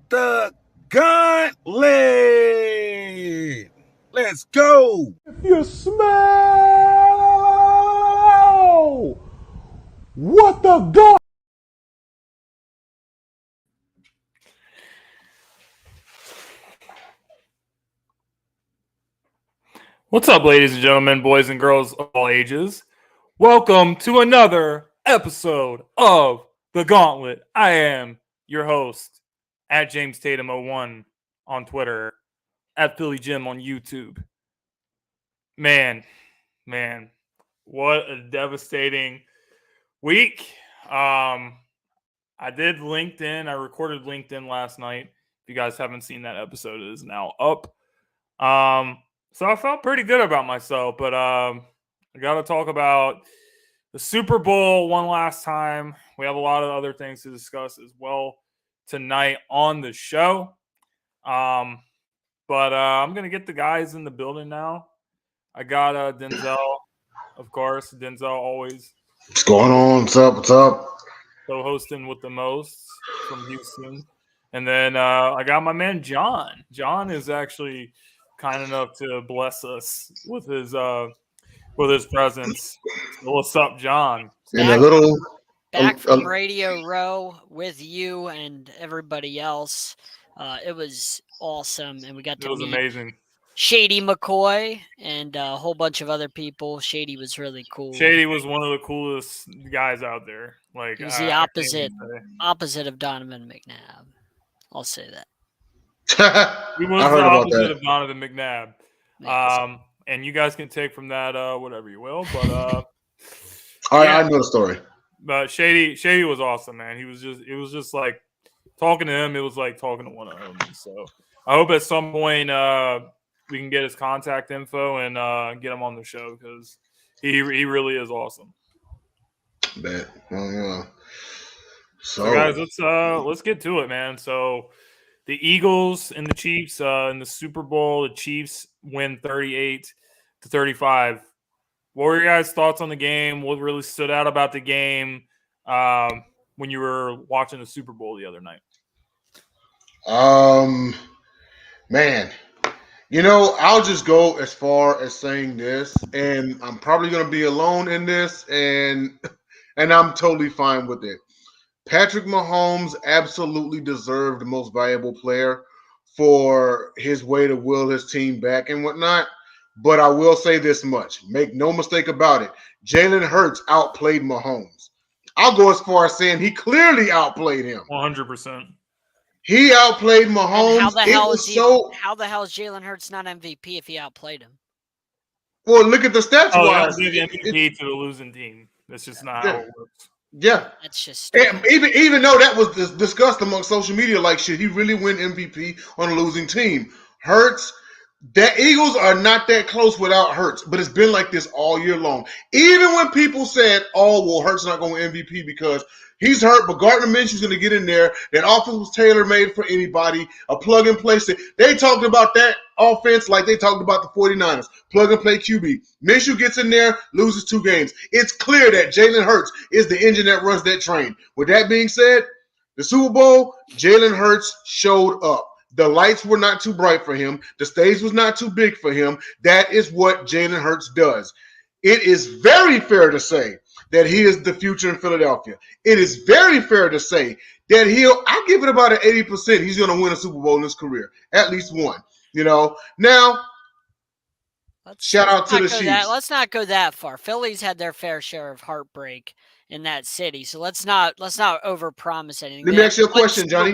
The Gauntlet. Let's go. If you smell what the God. What's up, ladies and gentlemen, boys and girls of all ages? Welcome to another episode of The Gauntlet. I am your host at James Tatum01 on Twitter, at Philly Jim on YouTube. Man, what a devastating week. I did LinkedIn. I recorded LinkedIn last night. If you guys haven't seen that episode, it is now up. So I felt pretty good about myself, but I got to talk about the Super Bowl one last time. We have a lot of other things to discuss as well tonight on the show. But I'm going to get the guys in the building now. I got Denzel, of course. Denzel always. What's going on? What's up? What's up? Co-hosting with the most from Houston. And then I got my man John. John is actually kind enough to bless us with his presence. So what's up, John? And a little back from Radio Row with you and everybody else. It was awesome, and we got to meet amazing. Shady McCoy and a whole bunch of other people. Shady was really cool. Shady was one of the coolest guys out there. Like, he was the opposite of Donovan McNabb. I'll say that. He was the opposite of Donovan McNabb. And you guys can take from that whatever you will. But all right, I know the story. But Shady was awesome, man. It was just like talking to him. It was like talking to one of them. So I hope at some point we can get his contact info and get him on the show because he really is awesome. Bet. So guys, let's get to it, man. So the Eagles and the Chiefs in the Super Bowl. The Chiefs win 38-35. What were your guys' thoughts on the game? What really stood out about the game when you were watching the Super Bowl the other night? Man, I'll just go as far as saying this, and I'm probably going to be alone in this, and I'm totally fine with it. Patrick Mahomes absolutely deserved the most valuable player for his way to will his team back and whatnot. But I will say this much. Make no mistake about it. Jalen Hurts outplayed Mahomes. I'll go as far as saying he clearly outplayed him. 100%. He outplayed Mahomes. How the hell is Jalen Hurts not MVP if he outplayed him? Well, look at the stats. Give MVP to the losing team. That's just not how it works. Yeah, that's just even though that was discussed among social media, like should he really win MVP on a losing team? Hurts, the Eagles are not that close without Hurts, but it's been like this all year long. Even when people said, "Oh, well, Hurts not going to MVP because he's hurt," but Gardner Minshew's going to get in there. That offense was tailor-made for anybody, a plug-and-play. They talked about that offense like they talked about the 49ers, plug-and-play QB. Minshew gets in there, loses 2 games. It's clear that Jalen Hurts is the engine that runs that train. With that being said, the Super Bowl, Jalen Hurts showed up. The lights were not too bright for him. The stage was not too big for him. That is what Jalen Hurts does. It is very fair to say that he is the future in Philadelphia. It is very fair to say that I give it about an 80% he's going to win a Super Bowl in his career. At least one. Now, shout out to the Chiefs. Let's not go that far. Philly's had their fair share of heartbreak in that city, so let's not overpromise anything. Let me ask you a question, Johnny.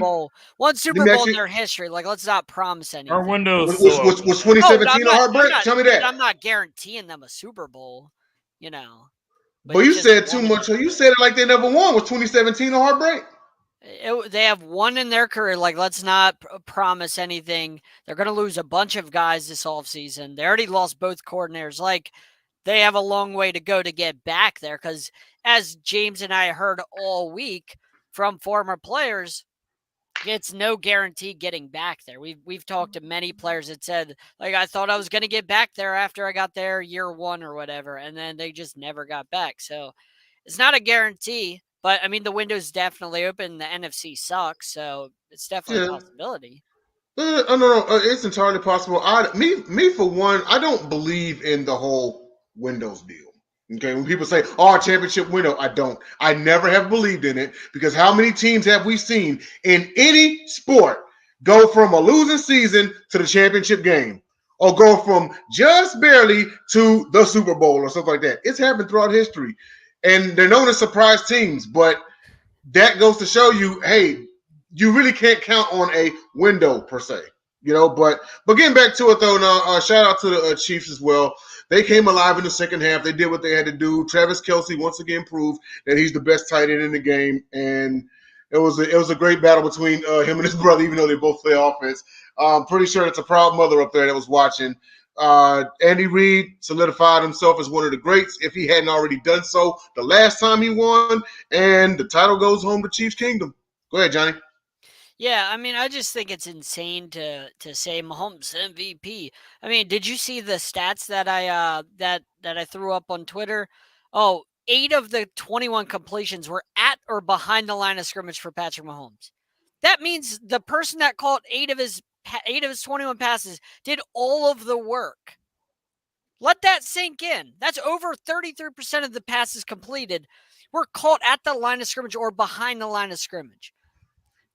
One Super Bowl in their history. Like, let's not promise anything. Our window was 2017 a heartbreak? Tell me that. I'm not guaranteeing them a Super Bowl. But you said too much. You said it like they never won. Was 2017 a heartbreak? They have one in their career. Like, let's not promise anything. They're going to lose a bunch of guys this offseason. They already lost both coordinators. Like, they have a long way to go to get back there because, as James and I heard all week from former players, it's no guarantee getting back there. We've talked to many players that said, like, I thought I was going to get back there after I got there year 1 or whatever, and then they just never got back. So it's not a guarantee. But I mean, the window's definitely open. The NFC sucks, so it's definitely a Yeah. possibility. No, it's entirely possible. Me for one, I don't believe in the whole Windows deal. Okay, when people say, "Oh, championship window," I don't. I never have believed in it because how many teams have we seen in any sport go from a losing season to the championship game, or go from just barely to the Super Bowl or something like that? It's happened throughout history, and they're known as surprise teams, but that goes to show you, hey, you really can't count on a window per se, But getting back to it though, now shout out to the Chiefs as well. They came alive in the second half. They did what they had to do. Travis Kelce once again proved that he's the best tight end in the game, and it was a great battle between him and his brother, even though they both play offense. I'm pretty sure it's a proud mother up there that was watching. Andy Reid solidified himself as one of the greats if he hadn't already done so the last time he won, and the title goes home to Chiefs Kingdom. Go ahead, Johnny. Yeah, I mean, I just think it's insane to say Mahomes MVP. I mean, did you see the stats that I threw up on Twitter? Oh, 8 of the 21 completions were at or behind the line of scrimmage for Patrick Mahomes. That means the person that caught 8 of his 21 passes did all of the work. Let that sink in. That's over 33% of the passes completed were caught at the line of scrimmage or behind the line of scrimmage.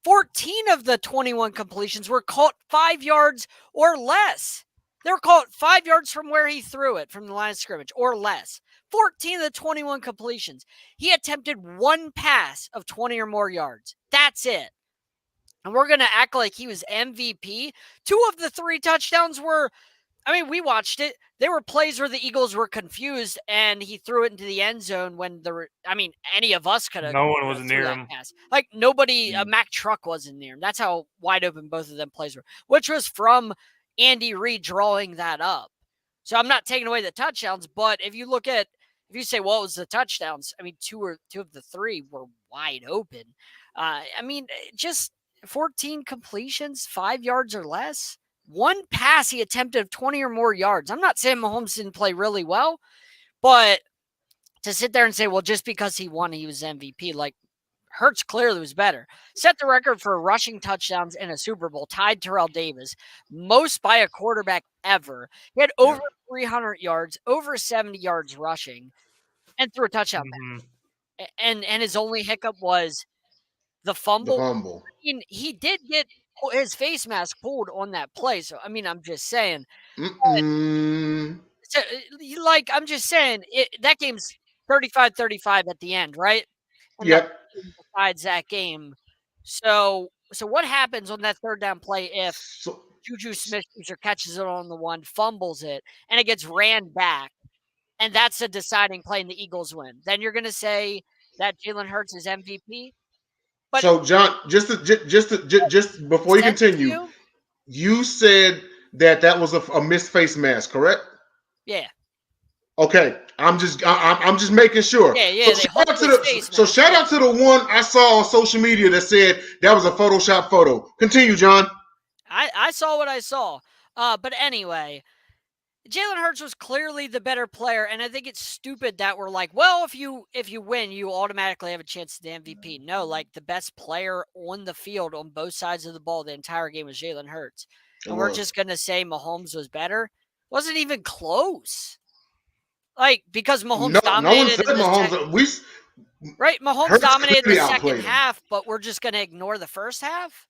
14 of the 21 completions were caught 5 yards or less. They were caught 5 yards from where he threw it from the line of scrimmage or less. 14 of the 21 completions. He attempted one pass of 20 or more yards. That's it. And we're going to act like he was MVP. 2 of the 3 touchdowns were, I mean, we watched it. There were plays where the Eagles were confused and he threw it into the end zone when any of us could have. No one was near him. Pass. Like nobody, Mack Truck wasn't near him. That's how wide open both of them plays were, which was from Andy Reid drawing that up. So I'm not taking away the touchdowns, but if you say, well, it was the touchdowns, I mean, two of the 3 were wide open. I mean, just 14 completions, 5 yards or less. One pass he attempted of 20 or more yards. I'm not saying Mahomes didn't play really well, but to sit there and say, well, just because he won, he was MVP, like Hurts clearly was better. Set the record for rushing touchdowns in a Super Bowl, tied Terrell Davis, most by a quarterback ever. He had over 300 yards, over 70 yards rushing, and threw a touchdown. And his only hiccup was the fumble. The fumble. I mean, he did get his face mask pulled on that play. So, I mean, I'm just saying. So, like, I'm just saying, that game's 35-35 at the end, right? And yep. Besides that game. So what happens on that third down play if Juju Smith-Schuster catches it on the one, fumbles it, and it gets ran back, and that's a deciding play and the Eagles win? Then you're going to say that Jalen Hurts is MVP? But so, John, just before you continue, you said that was a missed face mask, correct? Yeah. Okay, I'm just making sure. Yeah. So shout out to the one I saw on social media that said that was a Photoshop photo. Continue, John. I saw what I saw. But anyway, Jalen Hurts was clearly the better player, and I think it's stupid that we're like, well, if you win, you automatically have a chance at the MVP. No, like the best player on the field on both sides of the ball the entire game was Jalen Hurts. And we're just going to say Mahomes was better? Wasn't even close. Like, because Mahomes dominated in the right? Mahomes dominated the second half, but we're just going to ignore the first half?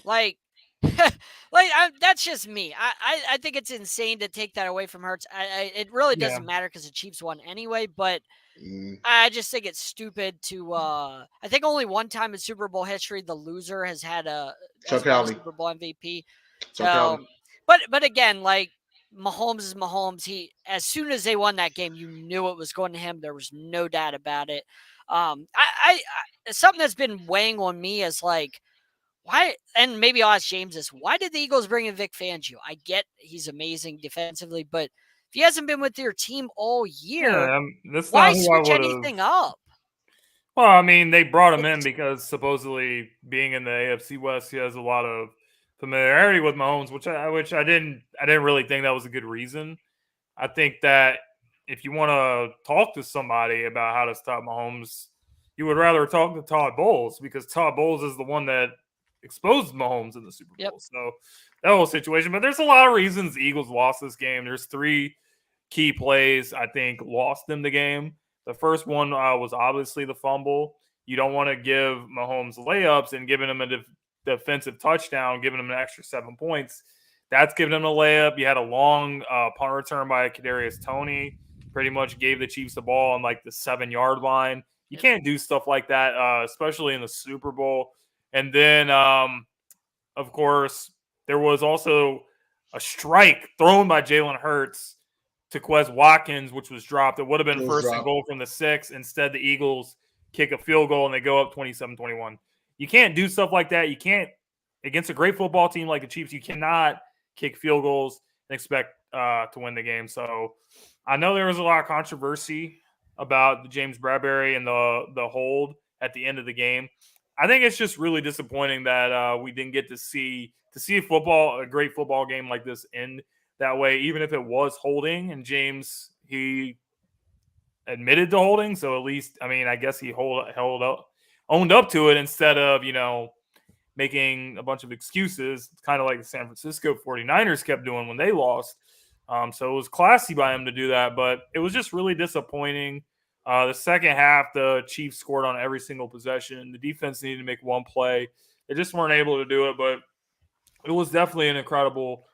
Like, that's just me. I think it's insane to take that away from Hurts. It really doesn't matter because the Chiefs won anyway, but I just think it's stupid to I think only one time in Super Bowl history the loser has had a Super Bowl MVP. So, but again, like Mahomes is Mahomes. He, as soon as they won that game, you knew it was going to him. There was no doubt about it. I something that's been weighing on me is like, why, and maybe I'll ask James this, why did the Eagles bring in Vic Fangio? I get he's amazing defensively, but if he hasn't been with your team all year, why switch anything up? Well, I mean, they brought him in because supposedly being in the AFC West, he has a lot of familiarity with Mahomes, which I didn't really think that was a good reason. I think that if you want to talk to somebody about how to stop Mahomes, you would rather talk to Todd Bowles because Todd Bowles is the one that exposed Mahomes in the Super Bowl. Yep. So that whole situation. But there's a lot of reasons the Eagles lost this game. There's 3 key plays I think lost them the game. The first one was obviously the fumble. You don't want to give Mahomes layups and giving him a defensive touchdown, giving him an extra 7 points. That's giving him a layup. You had a long punt return by Kadarius Toney. Pretty much gave the Chiefs the ball on like the 7-yard line. You can't do stuff like that, especially in the Super Bowl. And then, of course, there was also a strike thrown by Jalen Hurts to Quez Watkins, which was dropped. It would have been first and goal from the 6. Instead, the Eagles kick a field goal and they go up 27-21. You can't do stuff like that. You can't, against a great football team like the Chiefs, you cannot kick field goals and expect to win the game. So I know there was a lot of controversy about the James Bradbury and the hold at the end of the game. I think it's just really disappointing that we didn't get to see a great football game like this end that way, even if it was holding. And James, he admitted to holding, so at least, I mean, I guess he owned up to it instead of, making a bunch of excuses. It's kind of like the San Francisco 49ers kept doing when they lost. So it was classy by him to do that, but it was just really disappointing. The second half, the Chiefs scored on every single possession. The defense needed to make one play. They just weren't able to do it, but it was definitely an incredible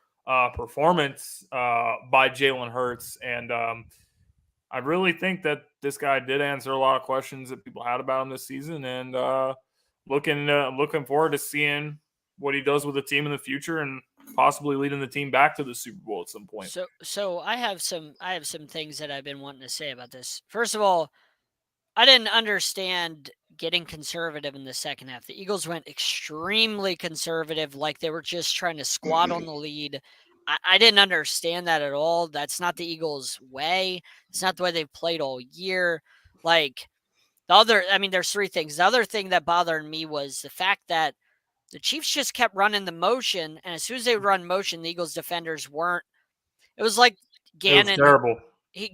performance by Jalen Hurts. And I really think that this guy did answer a lot of questions that people had about him this season. And looking forward to seeing what he does with the team in the future and possibly leading the team back to the Super Bowl at some point. So I have some things that I've been wanting to say about this. First of all, I didn't understand getting conservative in the second half. The Eagles went extremely conservative, like they were just trying to squat on the lead. I didn't understand that at all. That's not the Eagles' way. It's not the way they've played all year. Like there's 3 things. The other thing that bothered me was the fact that the Chiefs just kept running the motion, and as soon as they would run motion, the Eagles defenders weren't. It was like Gannon. It was terrible.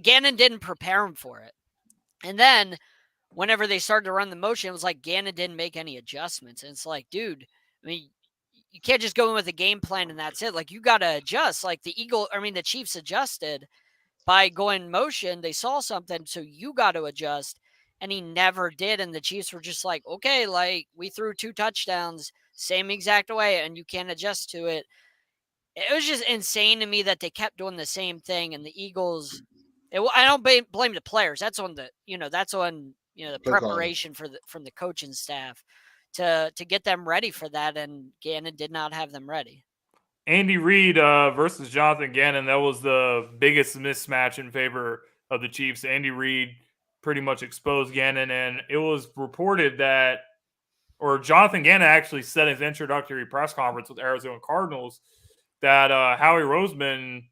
Gannon didn't prepare him for it. And then whenever they started to run the motion, it was like Gannon didn't make any adjustments. And it's like, dude, I mean, you can't just go in with a game plan and that's it. Like, you got to adjust. Like the Chiefs adjusted by going motion. They saw something, so you got to adjust. And he never did. And the Chiefs were just like, okay, like we threw 2 touchdowns, same exact way, and you can't adjust to it. It was just insane to me that they kept doing the same thing. And the Eagles, I don't blame the players. That's on the preparation from the coaching staff to get them ready for that. And Gannon did not have them ready. Andy Reid versus Jonathan Gannon, that was the biggest mismatch in favor of the Chiefs. Andy Reid pretty much exposed Gannon, and it was reported that, or Jonathan Gannon actually said in his introductory press conference with Arizona Cardinals that Howie Roseman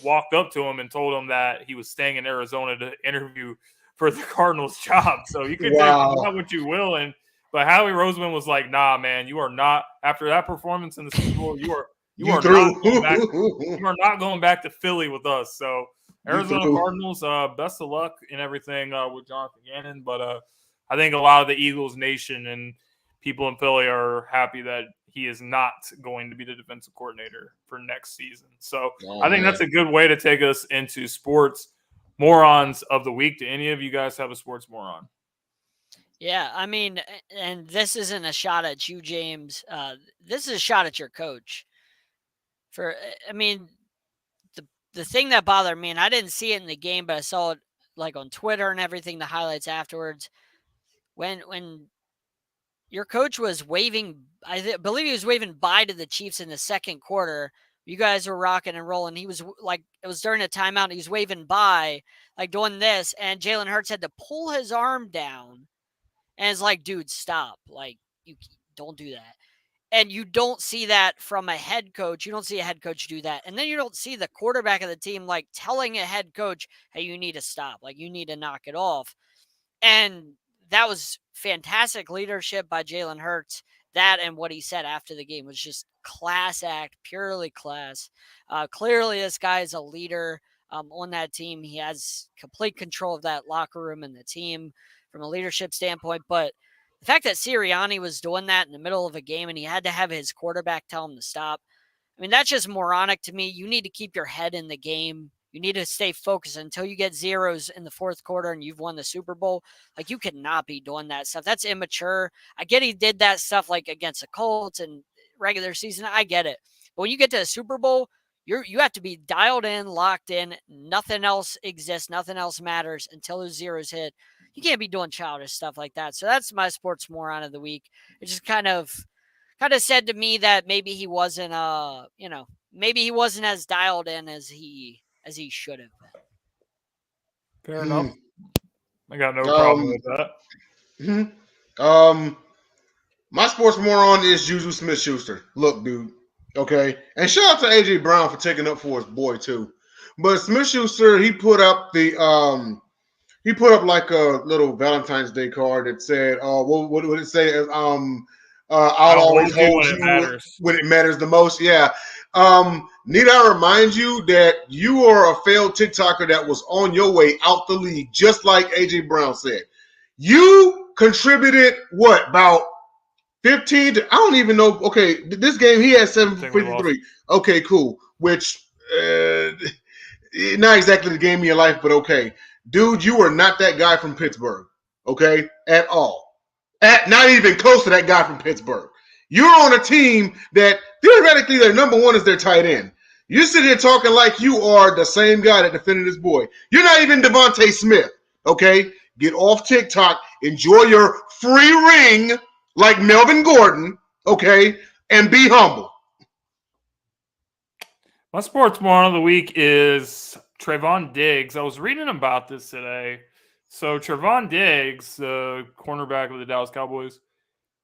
walked up to him and told him that he was staying in Arizona to interview for the Cardinals job. So you can take what you will, but Howie Roseman was like, "Nah, man, you are not. After that performance in the Super Bowl, you are not going back to Philly with us." So Arizona Cardinals, best of luck in everything with Jonathan Gannon. But I think a lot of the Eagles nation and people in Philly are happy that he is not going to be the defensive coordinator for next season. So I think that's a good way to take us into sports morons of the week. Do any of you guys have a sports moron? Yeah, I mean, and this isn't a shot at you, James. This is a shot at your coach. The thing that bothered me, and I didn't see it in the game, but I saw it like on Twitter and everything, the highlights afterwards, when your coach was waving, I believe he was waving bye to the Chiefs in the second quarter. You guys were rocking and rolling. He was like, it was during a timeout. He was waving bye, like doing this, and Jalen Hurts had to pull his arm down. And it's like, dude, stop. Like, you don't do that. And you don't see that from a head coach. You don't see a head coach do that. And then you don't see the quarterback of the team, like, telling a head coach, hey, you need to stop. Like, you need to knock it off. And that was fantastic leadership by Jalen Hurts. That and what he said after the game was just class act, purely class. Clearly, this guy is a leader on that team. He has complete control of that locker room and the team from a leadership standpoint. But the fact that Sirianni was doing that in the middle of a game and he had to have his quarterback tell him to stop, I mean, that's just moronic to me. You need to keep your head in the game. You need to stay focused until you get zeros in the fourth quarter and you've won the Super Bowl. Like, you cannot be doing that stuff. That's immature. I get he did that stuff like against the Colts and regular season. I get it. But when you get to the Super Bowl, you have to be dialed in, locked in. Nothing else exists. Nothing else matters until those zeros hit. You can't be doing childish stuff like that. So that's my sports moron of the week. It just kind of said to me that maybe he wasn't maybe he wasn't as dialed in as he should have been. Fair enough. I got no problem with that. My sports moron is Juju Smith-Schuster. Look, dude. Okay. And shout out to AJ Brown for taking up for his boy too. But Smith-Schuster, he put up like a little Valentine's Day card that said, what would it say? I'll always hold you when it matters the most. Yeah. Need I remind you that you are a failed TikToker that was on your way out the league, just like AJ Brown said. You contributed about 15 to, I don't even know. Okay, this game he had 753. Okay, cool. Which not exactly the game of your life, but okay. Dude, you are not that guy from Pittsburgh, okay? At all. Not even close to that guy from Pittsburgh. You're on a team that theoretically their number one is their tight end. You sit here talking like you are the same guy that defended his boy. You're not even Devontae Smith, okay? Get off TikTok. Enjoy your free ring like Melvin Gordon, okay? And be humble. My sports moron of the week is Trevon Diggs. I was reading about this today. So Trevon Diggs, the cornerback of the Dallas Cowboys,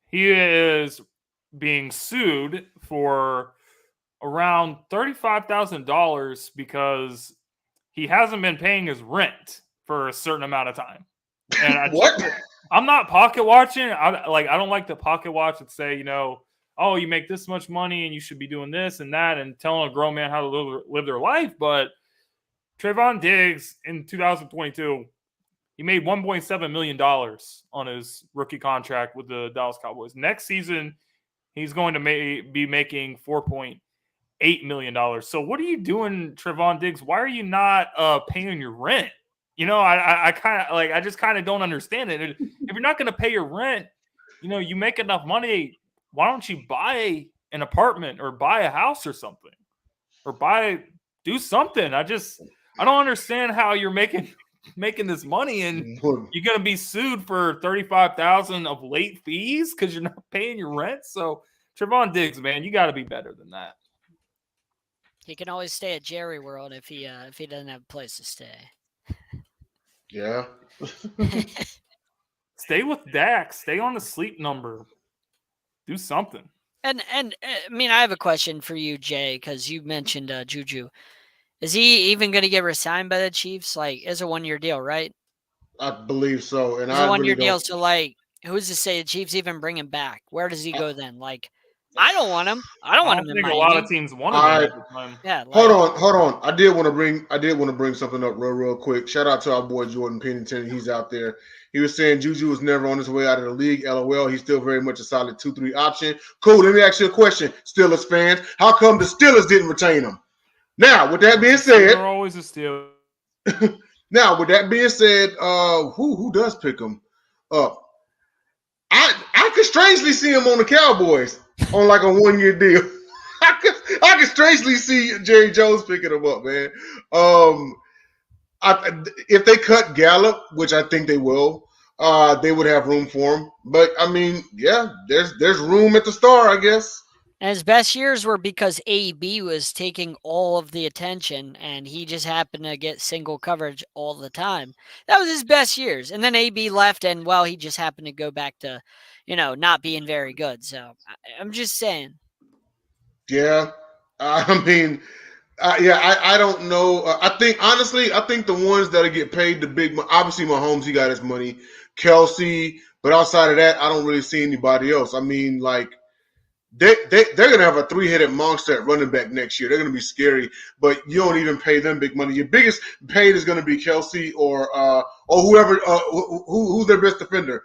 he is being sued for around $35,000 because he hasn't been paying his rent for a certain amount of time. And I'm not pocket watching. I don't like to pocket watch and say, oh, you make this much money and you should be doing this and that and telling a grown man how to live their life. But Trevon Diggs in 2022, he made $1.7 million on his rookie contract with the Dallas Cowboys. Next season, he's going to be making $4.8 million. So what are you doing, Trevon Diggs? Why are you not paying your rent? I just kind of don't understand it. If you're not going to pay your rent, you make enough money. Why don't you buy an apartment or buy a house or something, or do something? I don't understand how you're making this money and you're going to be sued for $35,000 of late fees because you're not paying your rent. So Trevon Diggs, man, you got to be better than that. He can always stay at Jerry World if he doesn't have a place to stay. Yeah. Stay with Dak. Stay on the sleep number. Do something. And I mean, I have a question for you, Jay, because you mentioned Juju. Is he even going to get re-signed by the Chiefs? Like, it's a 1-year deal, right? I believe so. And it's a 1-year deal. So, like, who's to say the Chiefs even bring him back? Where does he go then? Like, I don't want him. I don't want him in Miami. A lot of teams want him at the time. Yeah. Hold on. I did want to bring something up real quick. Shout out to our boy Jordan Pennington. He's out there. He was saying Juju was never on his way out of the league. LOL. He's still very much a solid 2-3 option. Cool. Let me ask you a question, Steelers fans. How come the Steelers didn't retain him? Now, with that being said, they're always a steal. Now, with that being said, who does pick him up? I could strangely see him on the Cowboys on like a 1-year deal. I could strangely see Jerry Jones picking him up, man. If they cut Gallup, which I think they will, they would have room for him. But I mean, yeah, there's room at the star, I guess. And his best years were because AB was taking all of the attention, and he just happened to get single coverage all the time. That was his best years. And then AB left, and, well, he just happened to go back to, not being very good. So I'm just saying. Yeah. I mean, I don't know. I think the ones that get paid the big, obviously Mahomes, he got his money. Kelsey, but outside of that, I don't really see anybody else. I mean, like, they're gonna have a 3-headed monster at running back next year. They're gonna be scary, but you don't even pay them big money. Your biggest paid is gonna be Kelsey or whoever who's their best defender.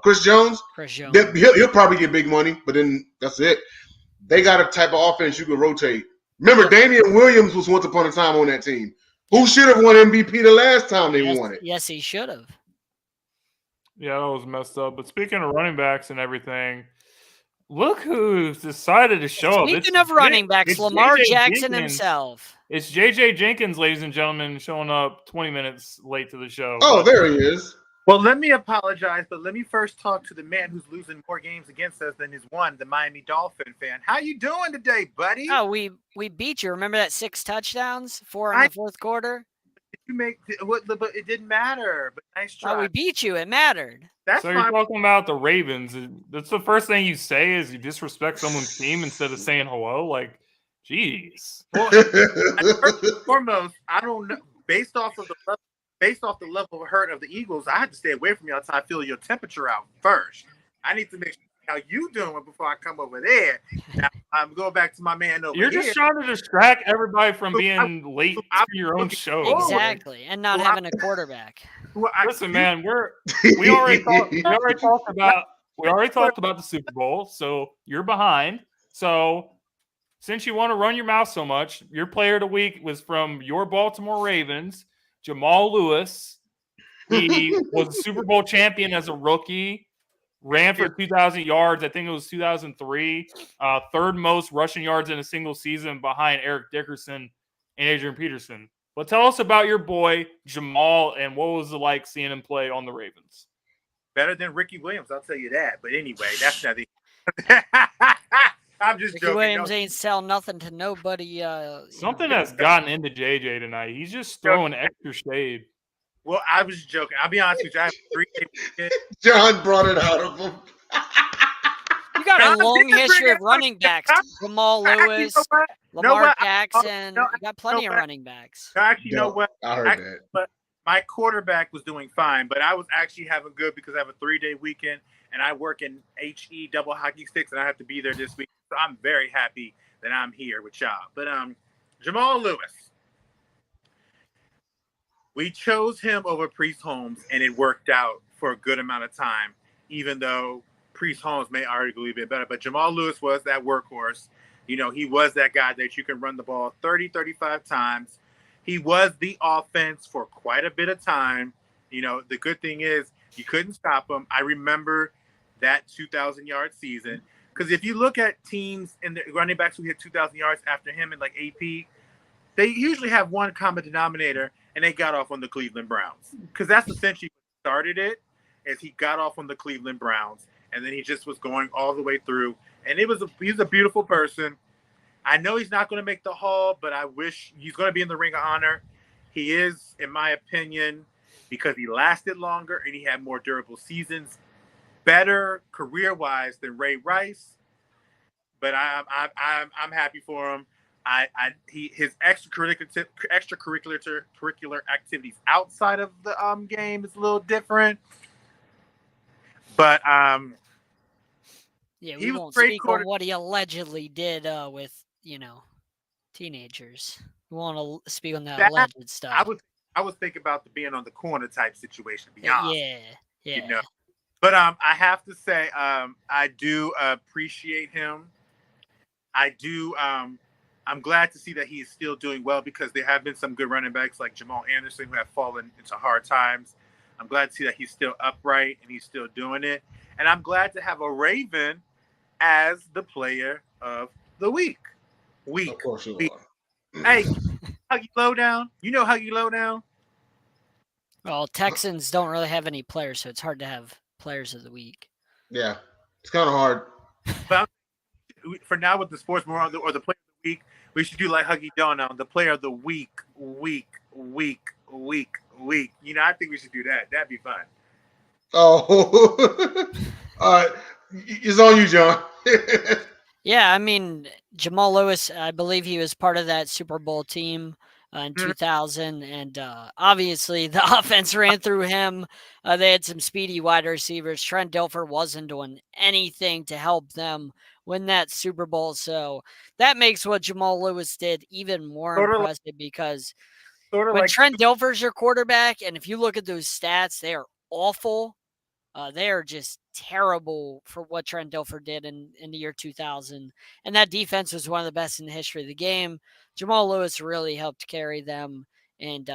Chris Jones. Chris Jones. He'll probably get big money, but then that's it. They got a type of offense you can rotate. Remember, Damian Williams was once upon a time on that team. Who should have won MVP the last time they won it? Yes, he should have. Yeah, that was messed up. But speaking of running backs and everything, look who's decided to show up. Speaking of running backs, Lamar Jackson himself. It's JJ Jenkins, ladies and gentlemen, showing up 20 minutes late to the show. Oh, there he is. Well, let me apologize, but let me first talk to the man who's losing more games against us than he's won, the Miami Dolphin fan. How you doing today, buddy? Oh, we beat you. Remember that 6 touchdowns, 4 in the fourth quarter? Did you make but it didn't matter. But nice try. Oh, we beat you. It mattered. So you're talking about the Ravens. That's the first thing you say is you disrespect someone's team instead of saying hello. Like, geez. Well, first and foremost, I don't know. Based off the level of hurt of the Eagles, I had to stay away from you until I feel your temperature out first. I need to make sure how you doing before I come over there. Now, I'm going back to my man over here. You're just trying to distract everybody from being late to your own show. Exactly, and not having a quarterback. Listen, man, we already talked about the Super Bowl, so you're behind. So since you want to run your mouth so much, your player of the week was from your Baltimore Ravens, Jamal Lewis. He was a Super Bowl champion as a rookie. Ran for 2,000 yards. I think it was 2003. Third most rushing yards in a single season behind Eric Dickerson and Adrian Peterson. But tell us about your boy, Jamal, and what was it like seeing him play on the Ravens? Better than Ricky Williams, I'll tell you that. But anyway, that's nothing. I'm just Ricky joking. Williams ain't sell nothing to nobody. Something that's gotten into JJ tonight. He's just throwing extra shade. Well, I was joking. I'll be honest with you. I have a 3-day weekend. John brought it out of him. You got a long history of running backs. Jamal Lewis, Lamar Jackson. You got plenty of running backs. Actually, you know what? I heard that. But my quarterback was doing fine, but I was actually having good because I have a 3-day weekend and I work in HE double hockey sticks and I have to be there this week. So I'm very happy that I'm here with y'all. But Jamal Lewis. We chose him over Priest Holmes, and it worked out for a good amount of time, even though Priest Holmes may arguably be better. But Jamal Lewis was that workhorse. You know, he was that guy that you can run the ball 30, 35 times. He was the offense for quite a bit of time. You know, the good thing is you couldn't stop him. I remember that 2,000-yard season. Because if you look at teams and the running backs who hit 2,000 yards after him in like AP, they usually have one common denominator, and they got off on the Cleveland Browns. Because that's essentially what started it, is he got off on the Cleveland Browns, and then he just was going all the way through. And he's a beautiful person. I know he's not going to make the Hall, but I wish he's going to be in the Ring of Honor. He is, in my opinion, because he lasted longer and he had more durable seasons, better career-wise than Ray Rice. But I'm happy for him. His extracurricular activities outside of the game is a little different, but yeah, we won't speak on what he allegedly did with teenagers. We won't speak on that alleged stuff. I was thinking about the being on the corner type situation. To be honest, yeah. You know. But I have to say, I do appreciate him. I do. I'm glad to see that he is still doing well because there have been some good running backs like Jamal Anderson who have fallen into hard times. I'm glad to see that he's still upright and he's still doing it. And I'm glad to have a Raven as the player of the week. Of course you are. Hey, Huggy Lowdown. You know Huggy Lowdown? Well, Texans don't really have any players, so it's hard to have players of the week. Yeah, it's kind of hard. But for now, with the sports moron or the player of the week, we should do like Huggy Dono, the player of the week. You know, I think we should do that. That'd be fun. Oh, it's on you, John. Yeah, I mean, Jamal Lewis, I believe he was part of that Super Bowl team in 2000, and obviously the offense ran through him. They had some speedy wide receivers. Trent Dilfer wasn't doing anything to help them win that Super Bowl. So that makes what Jamal Lewis did even more Sort of impressive because Sort of when like Trent Dilfer's your quarterback, and if you look at those stats, they are awful. They are just terrible for what Trent Dilfer did in the year 2000. And that defense was one of the best in the history of the game. Jamal Lewis really helped carry them. And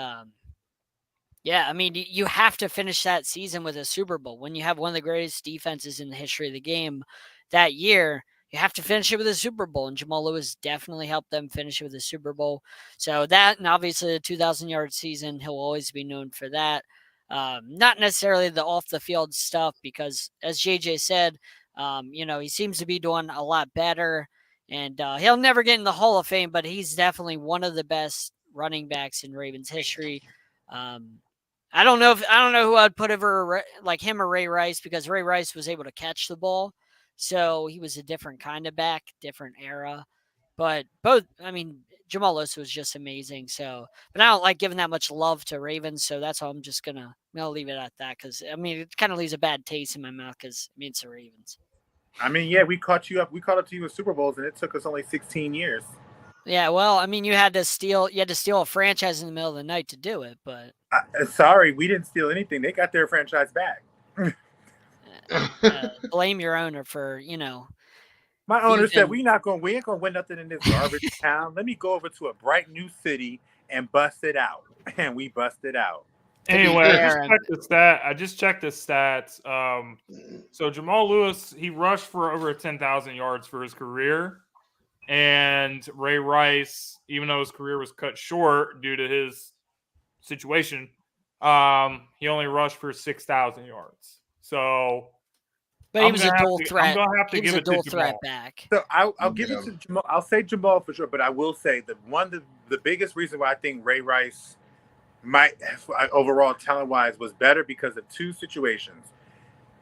yeah, I mean, you have to finish that season with a Super Bowl. When you have one of the greatest defenses in the history of the game that year, you have to finish it with a Super Bowl. And Jamal Lewis definitely helped them finish it with a Super Bowl. So that, and obviously the 2,000-yard season, he'll always be known for that. Not necessarily the off the field stuff, because as JJ said, he seems to be doing a lot better, and he'll never get in the Hall of Fame, but he's definitely one of the best running backs in Ravens history. I don't know who I'd put over like him or Ray Rice, because Ray Rice was able to catch the ball, so he was a different kind of back, different era. But both, I mean, Jamal Lewis was just amazing. So, but I don't like giving that much love to Ravens, so that's how I'm just gonna leave it at that, because I mean it kind of leaves a bad taste in my mouth, because I mean it's the Ravens. I mean, yeah, we caught you up. We caught up to you with Super Bowls, and it took us only 16 years. Yeah, well, I mean you had to steal a franchise in the middle of the night to do it, but Sorry, we didn't steal anything. They got their franchise back. blame your owner for My owner said we ain't gonna win nothing in this garbage town. Let me go over to a bright new city and bust it out. And we busted out. Anyway, I just checked the stats. So Jamal Lewis, he rushed for over 10,000 yards for his career. And Ray Rice, even though his career was cut short due to his situation, he only rushed for 6,000 yards. So, but he was a dual threat. I'm gonna have to give it to Jamal back. So I'll give it to Jamal. I'll say Jamal for sure, but I will say that the biggest reason why I think Ray Rice might overall talent wise was better because of two situations.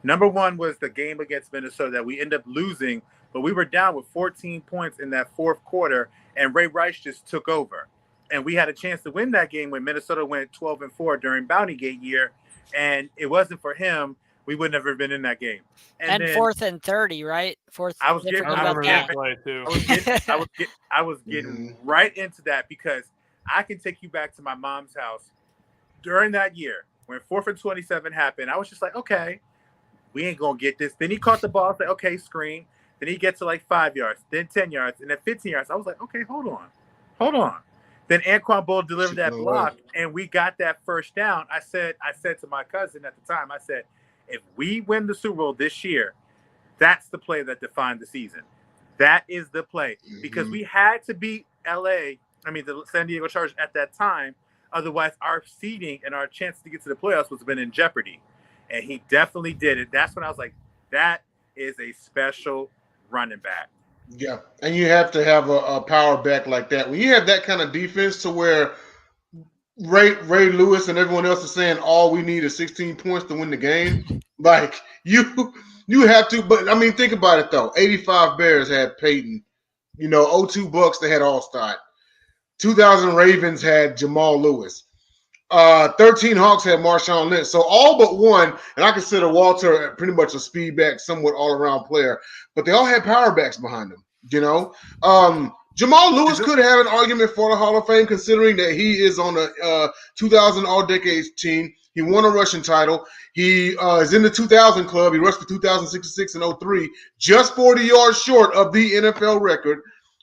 Number one was the game against Minnesota that we ended up losing, but we were down with 14 points in that fourth quarter, and Ray Rice just took over. And we had a chance to win that game when Minnesota went 12-4 during Bounty Gate year, and it wasn't for him, we would never have been in that game. And then, 4th and 30, right? I was getting right into that, because I can take you back to my mom's house during that year when 4th and 27 happened. I was just like, okay, we ain't gonna get this. Then he caught the ball, like, okay, screen. Then he gets to like 5 yards, then 10 yards, and then 15 yards. I was like, okay, hold on. Then Anquan Bull delivered that block, and we got that first down. I said to my cousin at the time, I said, if we win the Super Bowl this year, that's the play that defined the season. That is the play, because we had to beat the San Diego Chargers at that time. Otherwise, our seeding and our chance to get to the playoffs was been in jeopardy. And he definitely did it. That's when I was like, that is a special running back. Yeah, and you have to have a power back like that. When you have that kind of defense to where Ray Lewis and everyone else is saying all we need is 16 points to win the game, like you have to. But I mean, think about it though. 85 Bears had Peyton. 02 Bucks, they had Allstott. 2000 Ravens had Jamal Lewis. 13 Hawks had Marshawn Lynch. So all but one, and I consider Walter pretty much a speed back, somewhat all-around player, but they all had power backs behind them, Jamal Lewis could have an argument for the Hall of Fame, considering that he is on the 2000 All-Decades team. He won a rushing title. He is in the 2000 club. He rushed for 2066 and 03, just 40 yards short of the NFL record.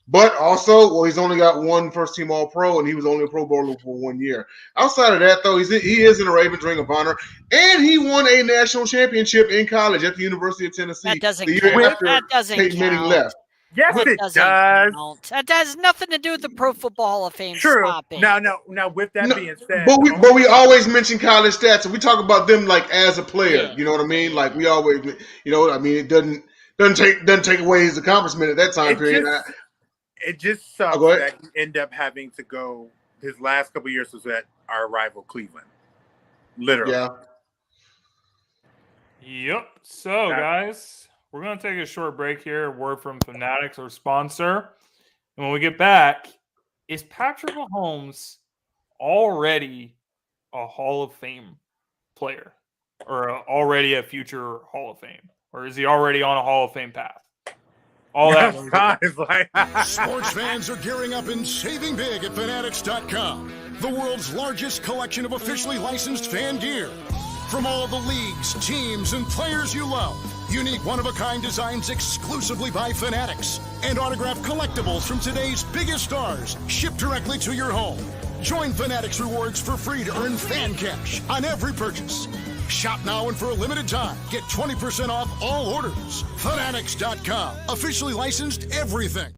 But also, he's only got one first-team All-Pro, and he was only a Pro Bowler for 1 year. Outside of that, though, he is in the Ravens Ring of Honor, and he won a national championship in college at the University of Tennessee. That doesn't the year count. after That doesn't Peyton Manning count. left. Yes, it does. That has nothing to do with the Pro Football Hall of Fame. True. Stop it. Now, with that being said, but we always mention college stats, and we talk about them like as a player. Yeah. You know what I mean? Like we always, it doesn't take away his accomplishment at that time period. It just sucks that he ended up having to go. His last couple of years was at our rival Cleveland. Literally. Yeah. Yep. So, guys, we're going to take a short break here. A word from Fanatics, our sponsor. And when we get back, is Patrick Mahomes already a Hall of Fame player, or already a future Hall of Fame? Or is he already on a Hall of Fame path? All that. It's like Sports fans are gearing up and saving big at Fanatics.com, the world's largest collection of officially licensed fan gear. From all the leagues, teams, and players you love, unique one-of-a-kind designs exclusively by Fanatics, and autographed collectibles from today's biggest stars shipped directly to your home. Join Fanatics Rewards for free to earn fan cash on every purchase. Shop now and for a limited time, get 20% off all orders. Fanatics.com, officially licensed everything.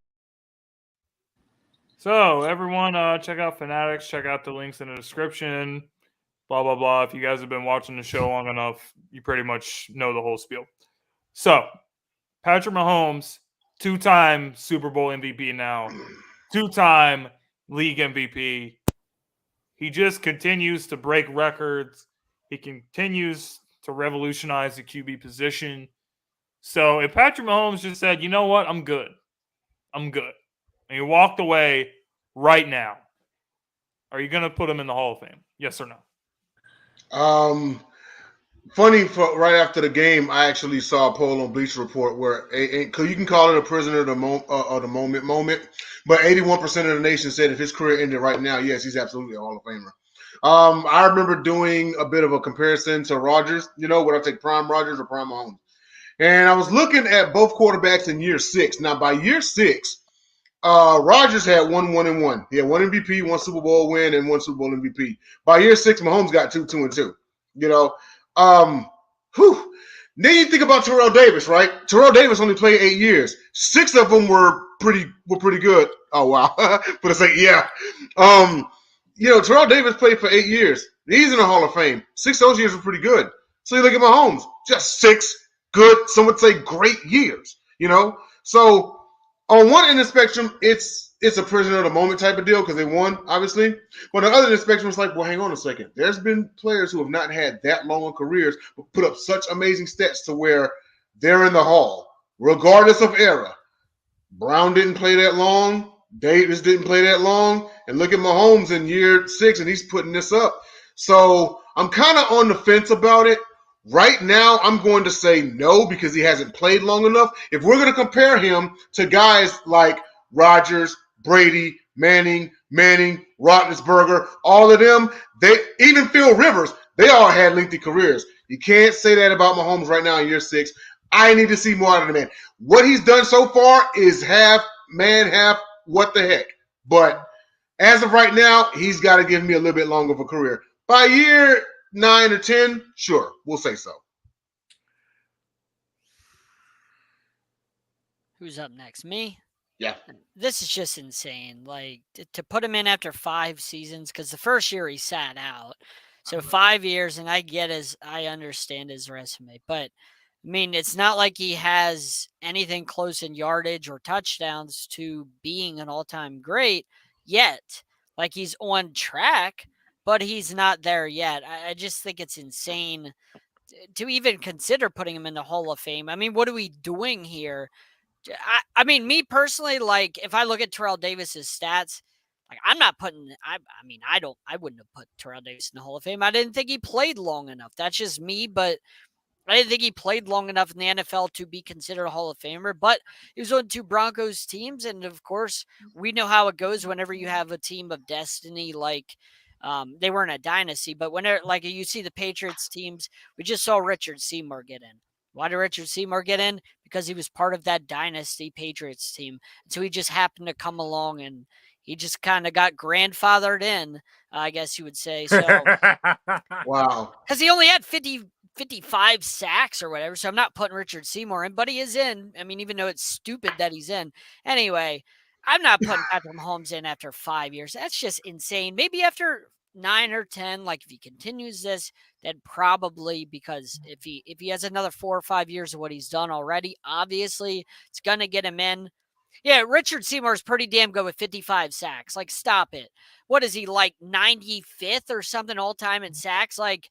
So everyone, check out Fanatics. Check out the links in the description. Blah, blah, blah. If you guys have been watching the show long enough, you pretty much know the whole spiel. So, Patrick Mahomes, 2-time Super Bowl MVP now, 2-time league MVP. He just continues to break records. He continues to revolutionize the QB position. So, if Patrick Mahomes just said, you know what, I'm good. I'm good. And he walked away right now, are you going to put him in the Hall of Fame? Yes or no? Funny, for right after the game, I actually saw a poll on Bleacher Report where you can call it a prisoner of the moment, but 81% of the nation said if his career ended right now, yes, he's absolutely a Hall of Famer. I remember doing a bit of a comparison to Rodgers, would I take prime Rodgers or prime Mahomes? And I was looking at both quarterbacks in year 6. Now, by year 6, Rodgers had 1-1-1. He had 1 MVP, 1 Super Bowl win, and 1 Super Bowl MVP. By year 6, Mahomes got 2-2-2. Then you think about Terrell Davis, right? Terrell Davis only played 8 years. 6 of them were pretty good. Oh wow, but it's like yeah. Terrell Davis played for 8 years. He's in the Hall of Fame. 6 of those years were pretty good. So you look at Mahomes, just 6 good, some would say great years. So on one end of the spectrum, it's a prisoner of the moment type of deal because they won, obviously. But on the other end of the spectrum, it's like, well, hang on a second. There's been players who have not had that long of careers but put up such amazing stats to where they're in the Hall, regardless of era. Brown didn't play that long. Davis didn't play that long. And look at Mahomes in year 6, and he's putting this up. So I'm kind of on the fence about it. Right now, I'm going to say no because he hasn't played long enough. If we're going to compare him to guys like Rodgers, Brady, Manning, Roethlisberger, all of them, even Phil Rivers, they all had lengthy careers. You can't say that about Mahomes right now in year 6. I need to see more out of the man. What he's done so far is half man, half what the heck. But as of right now, he's got to give me a little bit longer of a career. By year 9 or 10, sure, we'll say so. Who's up next? Me? Yeah. This is just insane. Like, to put him in after 5 seasons, because the first year he sat out. So 5 years, and I understand his resume. But, I mean, it's not like he has anything close in yardage or touchdowns to being an all-time great yet. Like, he's on track, but he's not there yet. I just think it's insane to even consider putting him in the Hall of Fame. I mean, what are we doing here? I mean, me personally, like, if I look at Terrell Davis's stats, like, I'm not putting, I wouldn't have put Terrell Davis in the Hall of Fame. I didn't think he played long enough. That's just me, but I didn't think he played long enough in the NFL to be considered a Hall of Famer, but he was on 2 Broncos teams. And of course, we know how it goes whenever you have a team of destiny, like, they weren't a dynasty, but whenever, like, you see the Patriots teams, we just saw Richard Seymour get in. Why did Richard Seymour get in? Because he was part of that dynasty Patriots team. And so he just happened to come along and he just kind of got grandfathered in, I guess you would say. So, Wow. Because he only had 55 sacks or whatever. So I'm not putting Richard Seymour in, but he is in. I mean, even though it's stupid that he's in. Anyway, I'm not putting Patrick Mahomes in after 5 years. That's just insane. Maybe after 9 or 10, like if he continues this, then probably, because if he has another 4 or 5 years of what he's done already, obviously it's going to get him in. Yeah, Richard Seymour is pretty damn good with 55 sacks. Like, stop it. What is he, like 95th or something all time in sacks? Like,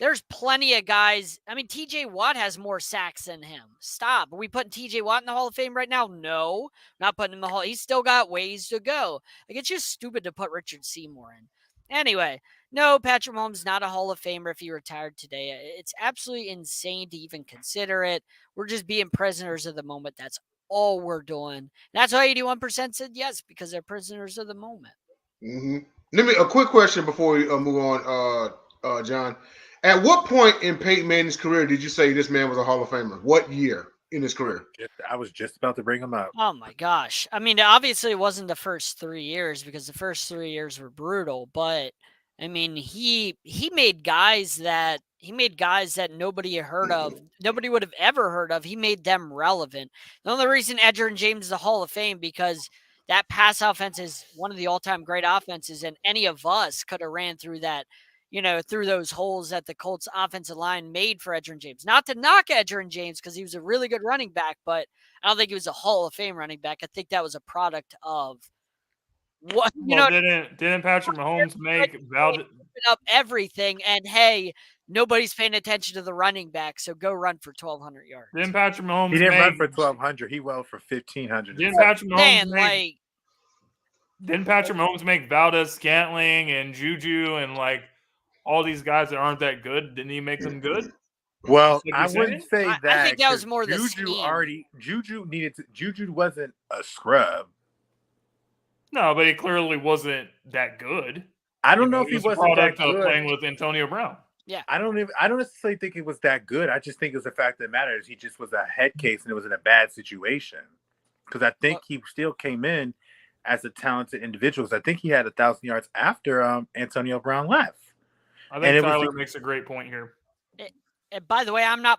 there's plenty of guys. I mean, TJ Watt has more sacks than him. Stop. Are we putting TJ Watt in the Hall of Fame right now? No, not putting him in the Hall. He's still got ways to go. Like, it's just stupid to put Richard Seymour in. Anyway, no, Patrick Mahomes not a Hall of Famer if he retired today. It's absolutely insane to even consider it. We're just being prisoners of the moment. That's all we're doing. And that's why 81% said yes, because they're prisoners of the moment. Mm-hmm. Let me a quick question before we move on, John. At what point in Peyton Manning's career did you say this man was a Hall of Famer? What year in his career? I was just about to bring him up. Oh my gosh. I mean, obviously it wasn't the first 3 years because the first 3 years were brutal, but I mean, he made guys that nobody heard of, nobody would have ever heard of. He made them relevant. The only reason Edgerrin James is a Hall of Fame because that pass offense is one of the all-time great offenses, and any of us could have ran through that, through those holes that the Colts offensive line made for Edgerrin James. Not to knock Edgerrin James because he was a really good running back, but I don't think he was a Hall of Fame running back. I think that was a product of what didn't Patrick Mahomes make up everything, and hey, nobody's paying attention to the running back, so go run for 1,200 yards. Didn't Patrick Mahomes He didn't run for 1,200. He went for 1,500. Didn't Patrick Mahomes make Valdez-Scantling and Juju and like all these guys that aren't that good? Didn't he make them good? Well, I wouldn't say that. I think that was more the Juju wasn't a scrub. No, but he clearly wasn't that good. I don't know if he was a wasn't product that good. of playing with Antonio Brown. Yeah, I don't necessarily think it was that good. I just think it's the fact that matters. He just was a head case and it was in a bad situation. Because I think he still came in as a talented individual. I think he had 1,000 yards after Antonio Brown left. I think Tyler makes a great point here. And by the way, I'm not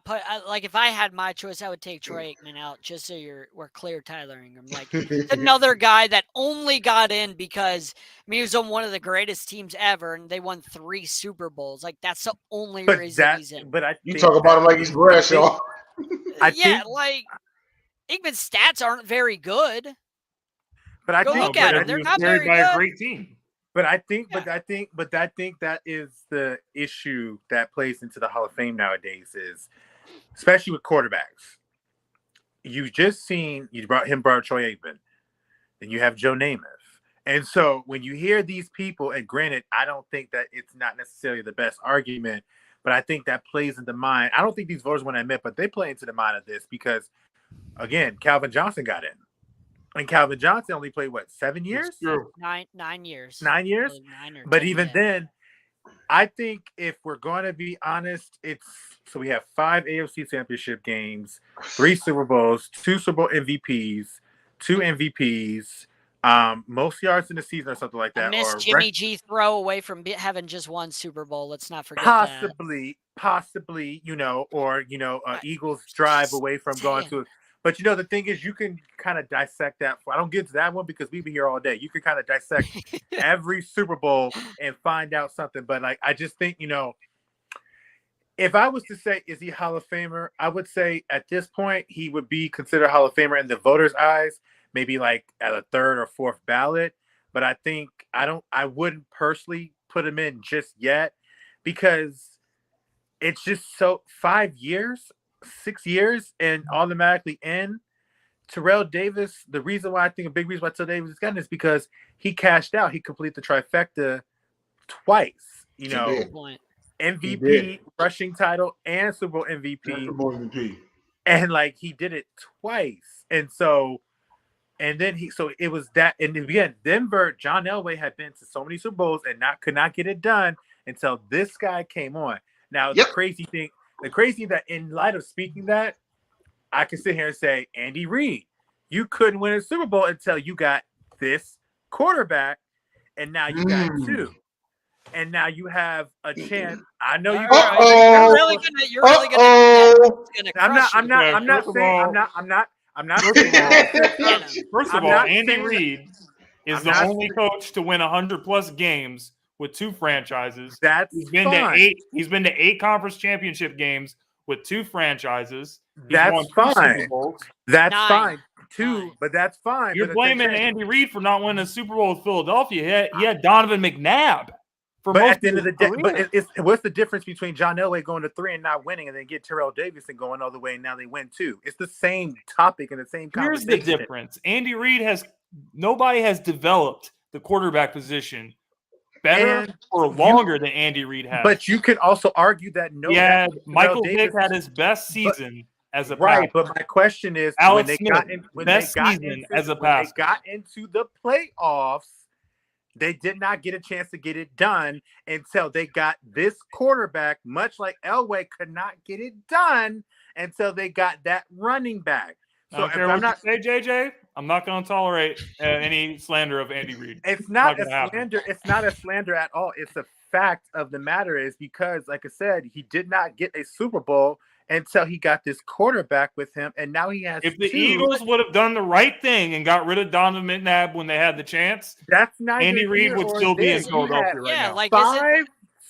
if I had my choice, I would take Troy Aikman out just so we're clear, Tyler Ingram. Like another guy that only got in because he was on one of the greatest teams ever, and they won 3 Super Bowls. Like that's the only reason he's in. But you talk about him like he's Bradshaw. Like Aikman's stats aren't very good. But I Go look at them; they're not very by good. A great team. But I think that is the issue that plays into the Hall of Fame nowadays is, especially with quarterbacks. You've just seen brought Troy Aikman, then you have Joe Namath, and so when you hear these people, and granted, I don't think that it's not necessarily the best argument, but I think that plays into mind. I don't think these voters want to admit, but they play into the mind of this because, again, Calvin Johnson got in. And Calvin Johnson only played, 7 years? 9 years. 9 years? 9 or 10, but even then, I think if we're going to be honest, so we have 5 AFC championship games, 3 Super Bowls, 2 Super Bowl MVPs, 2 MVPs, most yards in the season or something like that. I missed Jimmy G throw away from having just 1 Super Bowl. Let's not forget possibly, Eagles drive away from going to it. But, the thing is, you can kind of dissect that. I don't get to that one because we've been here all day. You can kind of dissect every Super Bowl and find out something. But, I just think, if I was to say, is he Hall of Famer? I would say at this point, he would be considered Hall of Famer in the voters' eyes, maybe at a 3rd or 4th ballot. But I think I wouldn't personally put him in just yet because it's just 5 years. 6 years and automatically in. Terrell Davis, the reason why I think a big reason why Terrell Davis is gotten is because he cashed out. He completed the trifecta twice. MVP, rushing title, and Super Bowl MVP. And he did it twice. And then it was that. And again, Denver, John Elway had been to so many Super Bowls and could not get it done until this guy came on. Now, the crazy thing that in light of speaking that, I can sit here and say, Andy Reid, you couldn't win a Super Bowl until you got this quarterback, and now you got 2. And now you have a chance. I know you got you're really gonna I'm not First of all, Andy Reid is the only coach to win 100+ games with 2 franchises. He's been to 8 conference championship games with 2 franchises. That's fine. That's fine. 2, but that's fine. You're blaming Andy Reid for not winning a Super Bowl with Philadelphia. He had Donovan McNabb. But at the end of the day, what's the difference between John Elway going to 3 and not winning, and then get Terrell Davis and going all the way, and now they win 2? It's the same topic and the same conversation. Here's the difference. Andy Reid nobody has developed the quarterback position better or longer than Andy Reid has. But you can also argue that Michael Vick had his best season as a right. passer. But my question is, Alex when Smith, best they season as a passer. got into the playoffs, they did not get a chance to get it done until they got this quarterback, much like Elway could not get it done until they got that running back. I don't care what you say, JJ. I'm not going to tolerate any slander of Andy Reid. It's not a happen. slander. It's not a slander at all. It's a fact of the matter is because, like I said, he did not get a Super Bowl until he got this quarterback with him, and now he has. If the Eagles would have done the right thing and got rid of Donovan McNabb when they had the chance, that's not Andy Reid would still be in Philadelphia right now. Like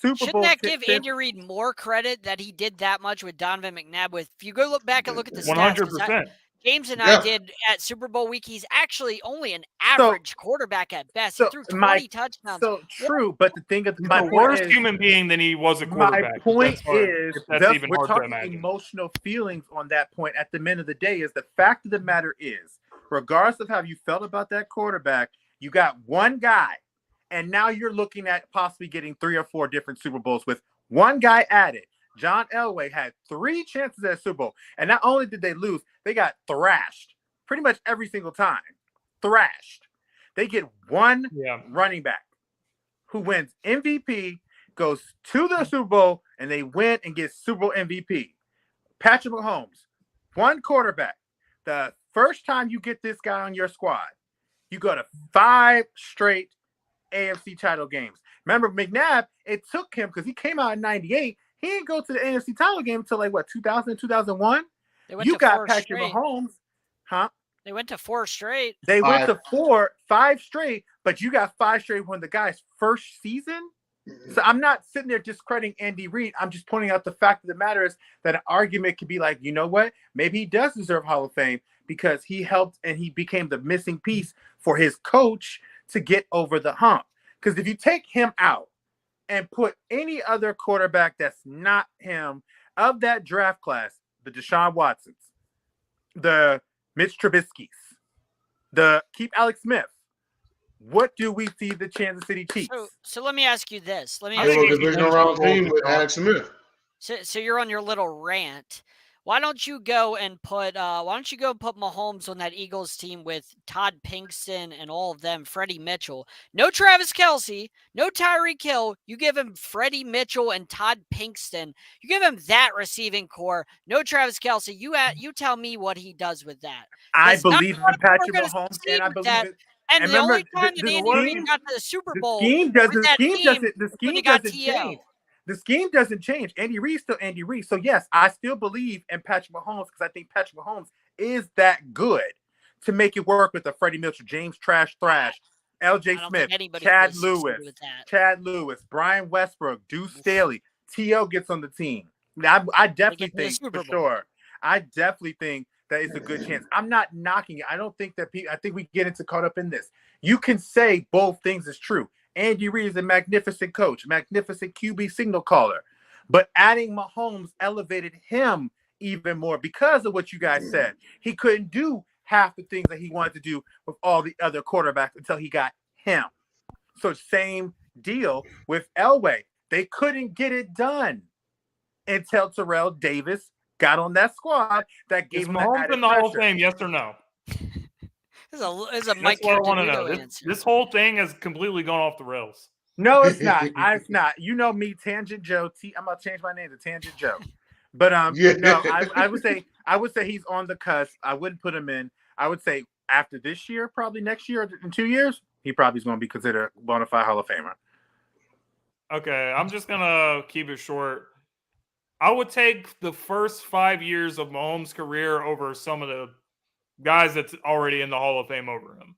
shouldn't that give Andy Reid more credit that he did that much with Donovan McNabb? If you go look back and look at the stats, 100%. James and I did at Super Bowl week. He's actually only an average quarterback at best. He threw 20 touchdowns. So true, but the thing is, he's the worst human being than he was a quarterback. My point is, we're talking emotional feelings on that point. At the end of the day, is the fact of the matter is, regardless of how you felt about that quarterback, you got one guy, and now you're looking at possibly getting 3 or 4 different Super Bowls with one guy added. John Elway had 3 chances at Super Bowl, and not only did they lose, they got thrashed pretty much every single time. Thrashed. They get one running back who wins MVP, goes to the Super Bowl, and they win and get Super Bowl MVP. Patrick Mahomes, one quarterback. The first time you get this guy on your squad, you go to 5 straight AFC title games. Remember, McNabb, it took him because he came out in 98. He didn't go to the AFC title game until 2000, 2001. You got Patrick Mahomes, huh? They went to 4 straight. They went to 5 straight, but you got 5 straight when the guy's first season. So I'm not sitting there discrediting Andy Reid. I'm just pointing out the fact of the matter is that an argument could be like, you know what? Maybe he does deserve Hall of Fame because he helped and he became the missing piece for his coach to get over the hump. Because if you take him out and put any other quarterback that's not him of that draft class, the Deshaun Watsons, the Mitch Trubisky's, the keep Alex Smith, what do we see the Kansas City Chiefs? So let me ask you this. Team with Alex Smith. So you're on your little rant. Why don't you go and put Mahomes on that Eagles team with Todd Pinkston and all of them, Freddie Mitchell. No Travis Kelce, no Tyreek Hill. You give him Freddie Mitchell and Todd Pinkston. You give him that receiving core. No Travis Kelce. You tell me what he does with that. I believe in Patrick Mahomes, and I believe it. And the only time that Andy Reid got to the Super Bowl, the scheme doesn't change. The scheme doesn't change. Andy Reid's still Andy Reid. So, yes, I still believe in Patrick Mahomes because I think Patrick Mahomes is that good to make it work with the Freddie Mitchell, James Thrash, LJ Smith, Chad Lewis, Brian Westbrook, Deuce Staley. T.O. gets on the team. I definitely think for sure. I definitely think that it's a good chance. I'm not knocking it. I don't think that I think we get into caught up in this. You can say both things is true. Andy Reid is a magnificent coach, magnificent QB signal caller. But adding Mahomes elevated him even more because of what you guys said. He couldn't do half the things that he wanted to do with all the other quarterbacks until he got him. So same deal with Elway. They couldn't get it done until Terrell Davis got on that squad that gave him Mahomes in the Hall of Fame, yes or no? This is a Mike answer. This whole thing has completely gone off the rails. No, it's not. It's not. You know me, Tangent Joe. I'm gonna change my name to Tangent Joe. But no, I would say he's on the cusp. I wouldn't put him in. I would say after this year, probably next year, in 2 years, he probably is going to be considered a bona fide Hall of Famer. Okay, I'm just gonna keep it short. I would take the first 5 years of Mahomes' career over some of the guys that's already in the Hall of Fame over him.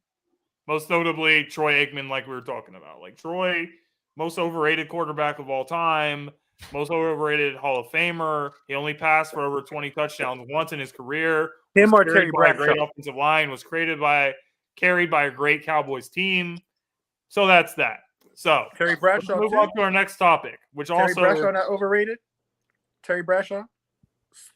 Most notably, Troy Aikman, like we were talking about. Like Troy, most overrated quarterback of all time, most overrated Hall of Famer. He only passed for over 20 touchdowns once in his career. Him or Terry Bradshaw. A great offensive line, was carried by a great Cowboys team. So that's that. So Terry Bradshaw. Move on to our next topic, which Terry also Bradshaw not overrated. Terry Bradshaw.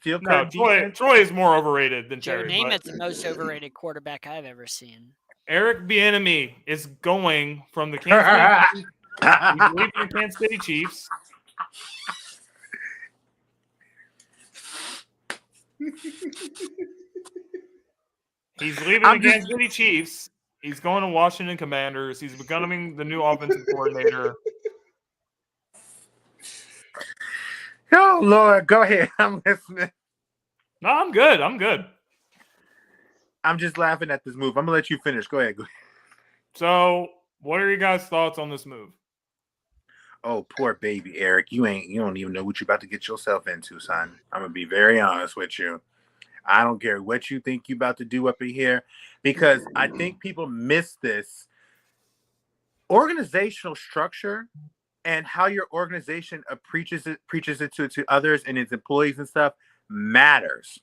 Still no, Troy is more overrated than Terry. Name it the most overrated quarterback I've ever seen. Eric Bienemy is going from the Kansas City Chiefs. He's leaving the Kansas City Chiefs. He's going to Washington Commanders. He's becoming the new offensive coordinator. Oh, Lord. Go ahead. I'm listening. No, I'm good. I'm good. I'm just laughing at this move. I'm going to let you finish. Go ahead. So, what are your guys' thoughts on this move? Oh, poor baby Eric. You don't even know what you're about to get yourself into, son. I'm going to be very honest with you. I don't care what you think you're about to do up in here, because I think people miss this. Organizational structure and how your organization preaches it to others and its employees and stuff matters.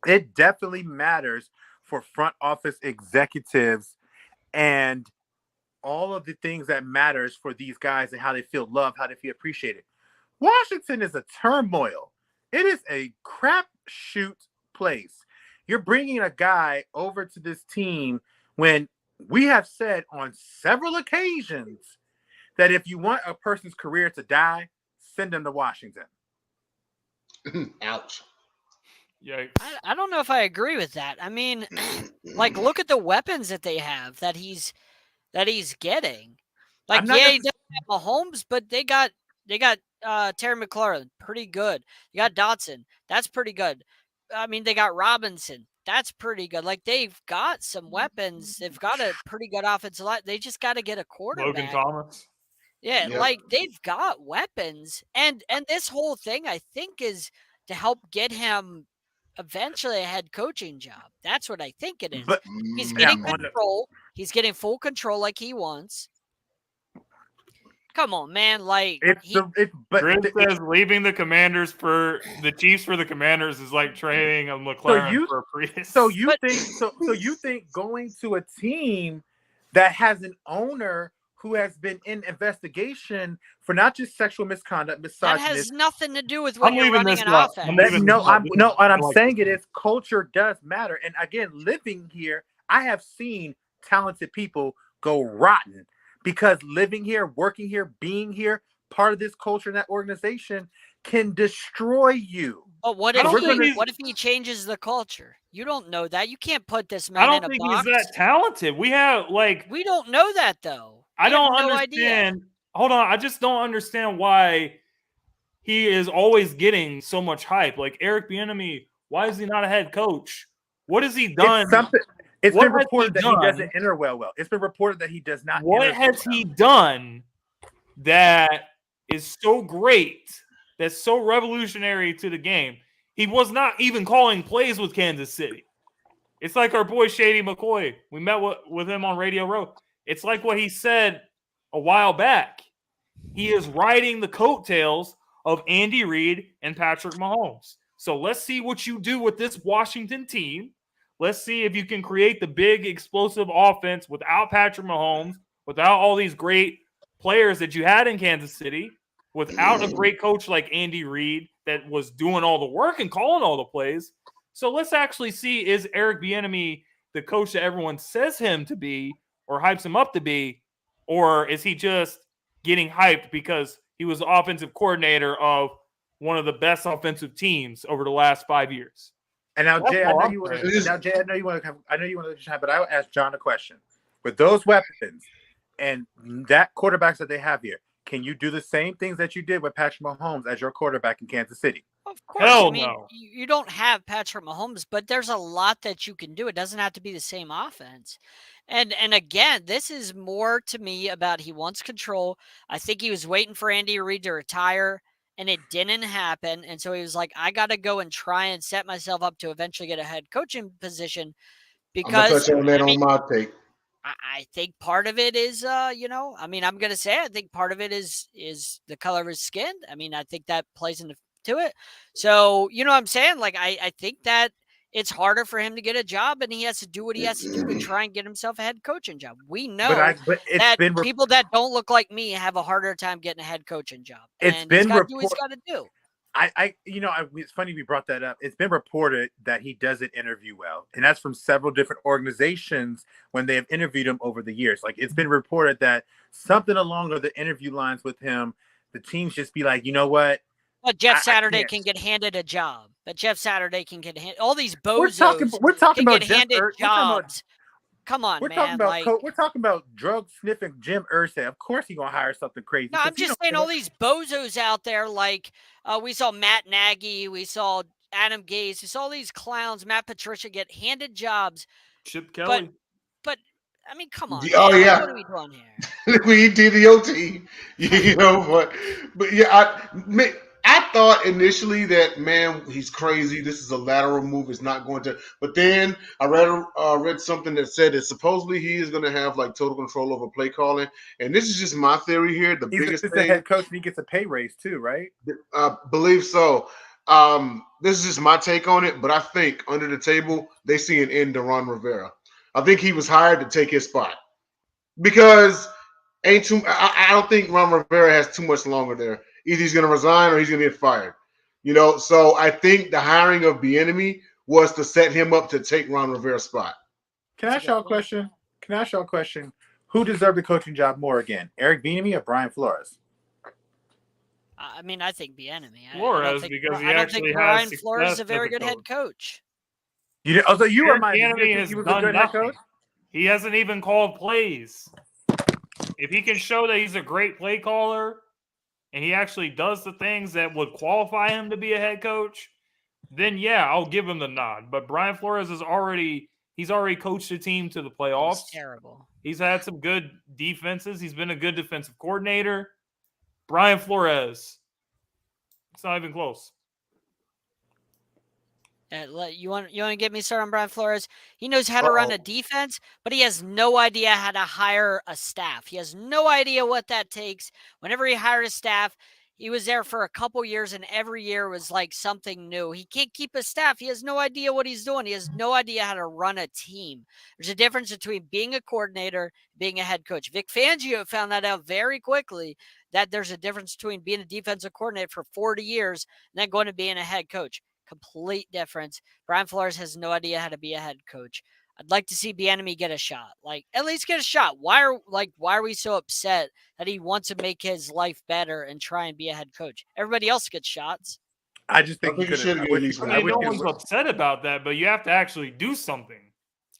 It definitely matters for front office executives and all of the things that matters for these guys and how they feel loved, how they feel appreciated. Washington is a turmoil. It is a crapshoot place. You're bringing a guy over to this team when we have said on several occasions that if you want a person's career to die, send them to Washington. Ouch. Yikes. I don't know if I agree with that. I mean, like, look at the weapons that they have that he's getting. Like, yeah, he doesn't have Mahomes, but they got Terry McLaurin, pretty good. You got Dotson, that's pretty good. I mean, they got Robinson, that's pretty good. Like, they've got some weapons. They've got a pretty good offensive line. They just got to get a quarterback. Logan Thomas. Yeah, like, they've got weapons, and this whole thing, I think, is to help get him eventually a head coaching job. That's what I think it is. But he's getting control. He's getting full control like he wants. Come on, man. Like, Grid says leaving the Commanders for the Chiefs for the Commanders is like trading a McLaren for a Prius. So you think going to a team that has an owner who has been in investigation for not just sexual misconduct, that has nothing to do with what you're running an offense. What I'm saying is culture does matter. And again, living here, I have seen talented people go rotten because living here, working here, being here, part of this culture and that organization can destroy you. But what if he changes the culture? You don't know that. You can't put this man in a box. I don't think he's that talented. We don't know that, though. I don't understand. Idea. Hold on. I just don't understand why he is always getting so much hype. Like Eric Bienemy, why is he not a head coach? What has he done? It's been reported that he doesn't enter well. It's been reported that he does not. What has he done that is so great, that's so revolutionary to the game? He was not even calling plays with Kansas City. It's like our boy Shady McCoy. We met with him on Radio Row. It's like what he said a while back. He is riding the coattails of Andy Reid and Patrick Mahomes. So let's see what you do with this Washington team. Let's see if you can create the big explosive offense without Patrick Mahomes, without all these great players that you had in Kansas City, without a great coach like Andy Reid that was doing all the work and calling all the plays. So let's actually see, is Eric Bienemy the coach that everyone says him to be or hypes him up to be, or is he just getting hyped because he was the offensive coordinator of one of the best offensive teams over the last 5 years? And now, Jay, I know you want to have, but I will ask John a question. With those weapons and that quarterbacks that they have here, can you do the same things that you did with Patrick Mahomes as your quarterback in Kansas City? Of course. No. You don't have Patrick Mahomes, but there's a lot that you can do. It doesn't have to be the same offense. And again, this is more to me about he wants control. I think he was waiting for Andy Reid to retire, and it didn't happen. And so he was like, I got to go and try and set myself up to eventually get a head coaching position. Because on my take. I think part of it is, I'm going to say, I think part of it is the color of his skin. I mean, I think that plays into it. So, you know what I'm saying? Like, I think that it's harder for him to get a job, and he has to do what he has to do to try and get himself a head coaching job. We know that people that don't look like me have a harder time getting a head coaching job. He's got to do what he's got to do. It's funny we brought that up. It's been reported that he doesn't interview well, and that's from several different organizations when they have interviewed him over the years. Like, it's been reported that something along the interview lines with him, the teams just be like, you know what? But Jeff Saturday can get handed a job. that Jeff Saturday can get all these We're talking bozos can about get Jeff handed jobs. Come on, we're talking man. about we're talking about drug sniffing Jim Irsay. Of course, he's gonna hire something crazy. No, I'm just saying all these bozos out there. Like we saw Matt Nagy, we saw Adam Gase, we saw all these clowns, Matt Patricia, get handed jobs. Chip Kelly. But I mean, come on, Oh, man. yeah. Like, what are we doing here? We did the OT, you know, but yeah, I thought initially that, man, he's crazy. This is a lateral move. It's not going to. But then I read something that said that supposedly he is going to have like total control over play calling. And this is just my theory here. The biggest he's thing, the head coach and he gets a pay raise too, right? I believe so. This is just my take on it, but I think under the table they see an end to Ron Rivera. I think he was hired to take his spot because I don't think Ron Rivera has too much longer there. Either he's going to resign or he's going to get fired. You know, so I think the hiring of Bienemy was to set him up to take Ron Rivera's spot. Can I ask y'all a question? Who deserved the coaching job more again, Eric Bienemy or Brian Flores? I mean, I think Bienemy. Flores, because he I don't actually think has Brian success Flores is a as very a good head coach. coach. You Bienemy think has he was a done good head nothing. coach? He hasn't even called plays. If he can show that he's a great play caller and he actually does the things that would qualify him to be a head coach, then yeah, I'll give him the nod. But Brian Flores he's already coached a team to the playoffs. He's terrible. He's had some good defenses. He's been a good defensive coordinator. Brian Flores, it's not even close. You want to get me started on Brian Flores? He knows how to run a defense, but he has no idea how to hire a staff. He has no idea what that takes. Whenever he hired a staff, he was there for a couple years, and every year was like something new. He can't keep a staff. He has no idea what he's doing. He has no idea how to run a team. There's a difference between being a coordinator, being a head coach. Vic Fangio found that out very quickly, that there's a difference between being a defensive coordinator for 40 years and then going to being a head coach. Complete difference. Brian Flores has no idea how to be a head coach. I'd like to see Bienemy get a shot. Like, at least get a shot. Why are we so upset that he wants to make his life better and try and be a head coach? Everybody else gets shots. I just think he should get at least one. No one's upset about that, but you have to actually do something.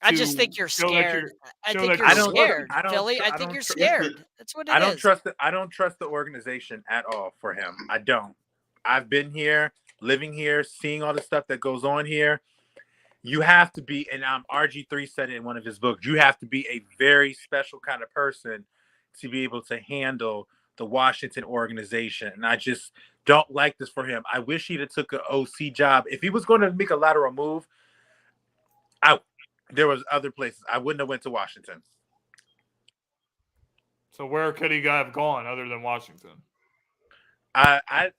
I just think you're scared. I think you're scared, Philly. I think you're scared. That's what it is. I don't trust the organization at all for him. I don't. I've been here, living here, seeing all the stuff that goes on here. You have to be, and RG3 said it in one of his books, you have to be a very special kind of person to be able to handle the Washington organization. And I just don't like this for him. I wish he'd have took an OC job. If he was going to make a lateral move, there was other places. I wouldn't have went to Washington. So where could he have gone other than Washington? I